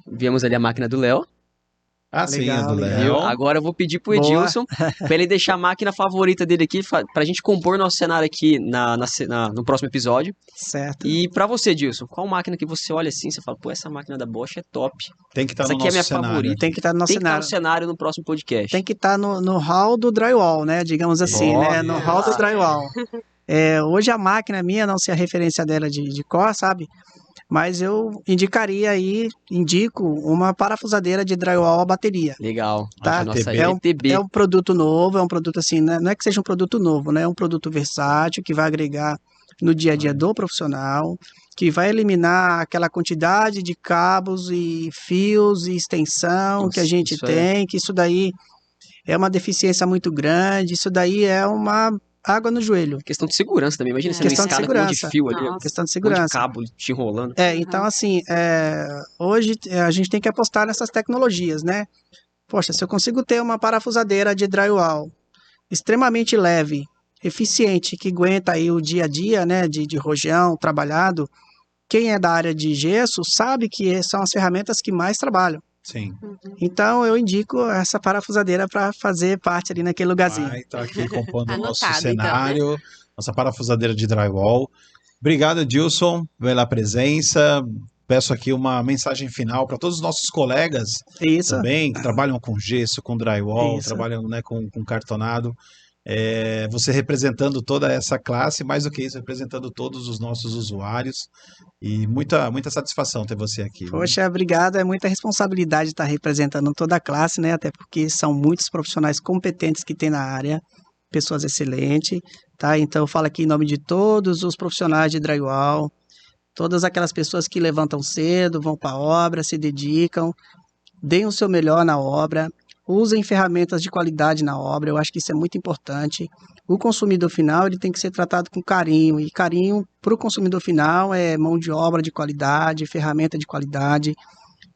Viemos ali a máquina do Léo. Ah, sim, Legal, a do legal. Viu? Léo. Agora eu vou pedir pro Boa. Edilson pra ele deixar a máquina favorita dele aqui pra gente compor nosso cenário aqui no próximo episódio. Certo. E pra você, Edilson, qual máquina que você olha assim, você fala, pô, essa máquina da Bosch é top. Tem que estar Essa no aqui é a nosso minha cenário. favorita. Tem que estar no nosso Tem que estar no cenário. cenário no próximo podcast. Tem que estar no hall do drywall, né? Digamos assim, Ó, né? No hall do isso. drywall. Hoje a máquina minha, não sei a referência dela de cor, sabe? Mas eu indico uma parafusadeira de drywall a bateria. Legal. Tá. A nossa É GTB. É um produto novo, é um produto assim, né? Não é que seja um produto novo, né? É um produto versátil que vai agregar no dia a dia do profissional, que vai eliminar aquela quantidade de cabos e fios e extensão que a Nossa, gente isso tem, que isso daí é uma deficiência muito grande, isso daí é uma água no joelho. Questão de segurança também. Imagina você numa Questão de escada com um monte de segurança. fio ali, ó. Nossa. Questão de Um monte de segurança. cabo te enrolando. Então assim, hoje a gente tem que apostar nessas tecnologias, né? Poxa, se eu consigo ter uma parafusadeira de drywall extremamente leve, eficiente, que aguenta aí o dia a dia, né, de rojão, trabalhado, quem é da área de gesso sabe que são as ferramentas que mais trabalham. Sim. Então eu indico essa parafusadeira para fazer parte ali naquele lugarzinho. Vai estar aqui compondo o nosso Anotado, então, né? cenário, nossa parafusadeira de drywall. Obrigado, Edilson, pela presença. Peço aqui uma mensagem final para todos os nossos colegas Isso. também, que trabalham com gesso, com drywall, Isso. trabalham, né, com cartonado. Você representando toda essa classe, mais do que isso, representando todos os nossos usuários. E muita, muita satisfação ter você aqui. viu? Poxa, obrigado. É muita responsabilidade estar representando toda a classe, né? Até porque são muitos profissionais competentes que tem na área, pessoas excelentes, tá? Então eu falo aqui em nome de todos os profissionais de drywall, todas aquelas pessoas que levantam cedo, vão para a obra, se dedicam, deem o seu melhor na obra, usem ferramentas de qualidade na obra, eu acho que isso é muito importante. O consumidor final ele tem que ser tratado com carinho, e carinho para o consumidor final é mão de obra de qualidade, ferramenta de qualidade,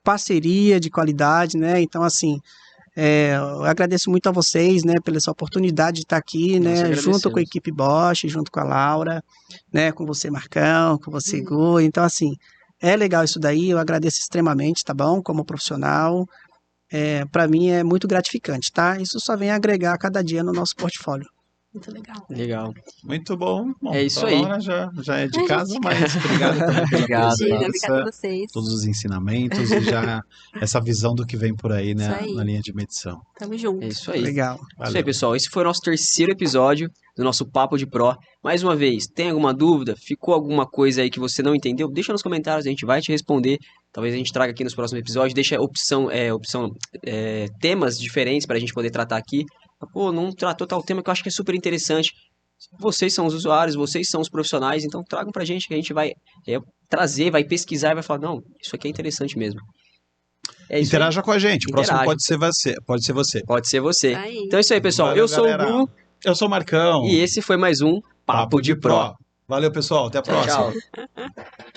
parceria de qualidade, né? Então, assim, eu agradeço muito a vocês, né, pela essa oportunidade de estar aqui, Nós né, agradecemos. junto com a equipe Bosch, junto com a Laura, né, com você, Marcão, com você, Gu. Então, assim, é legal isso daí, eu agradeço extremamente, tá bom? Como profissional, para mim é muito gratificante, tá? Isso só vem agregar a cada dia no nosso portfólio. Muito legal. Legal. Muito bom. Bom, É isso a aí. Laura já é de casa, mas obrigado também pela Obrigado. Imagina, presença, obrigada a vocês. todos os ensinamentos e já essa visão do que vem por aí, né, Isso aí. na linha de medição. Tamo junto. É isso aí. Legal. Isso aí, Valeu. pessoal. Esse foi o nosso terceiro episódio do nosso Papo de Pro. Mais uma vez, tem alguma dúvida? Ficou alguma coisa aí que você não entendeu? Deixa nos comentários, a gente vai te responder. Talvez a gente traga aqui nos próximos episódios. Deixa temas diferentes pra gente poder tratar aqui. Pô, não tratou tal tema que eu acho que é super interessante. Vocês são os usuários, vocês são os profissionais, então tragam pra gente que a gente vai trazer, vai pesquisar e vai falar, não, isso aqui é interessante mesmo. É isso aí. Interaja com a gente. O próximo Interaja. pode ser você. Pode ser você. Pode ser você. Aí. Então é isso aí, pessoal. Valeu, Eu sou galera. o Gu Eu sou o Marcão. e esse foi mais um Papo de Pro. Valeu, pessoal. Até a Tchau, próxima. tchau.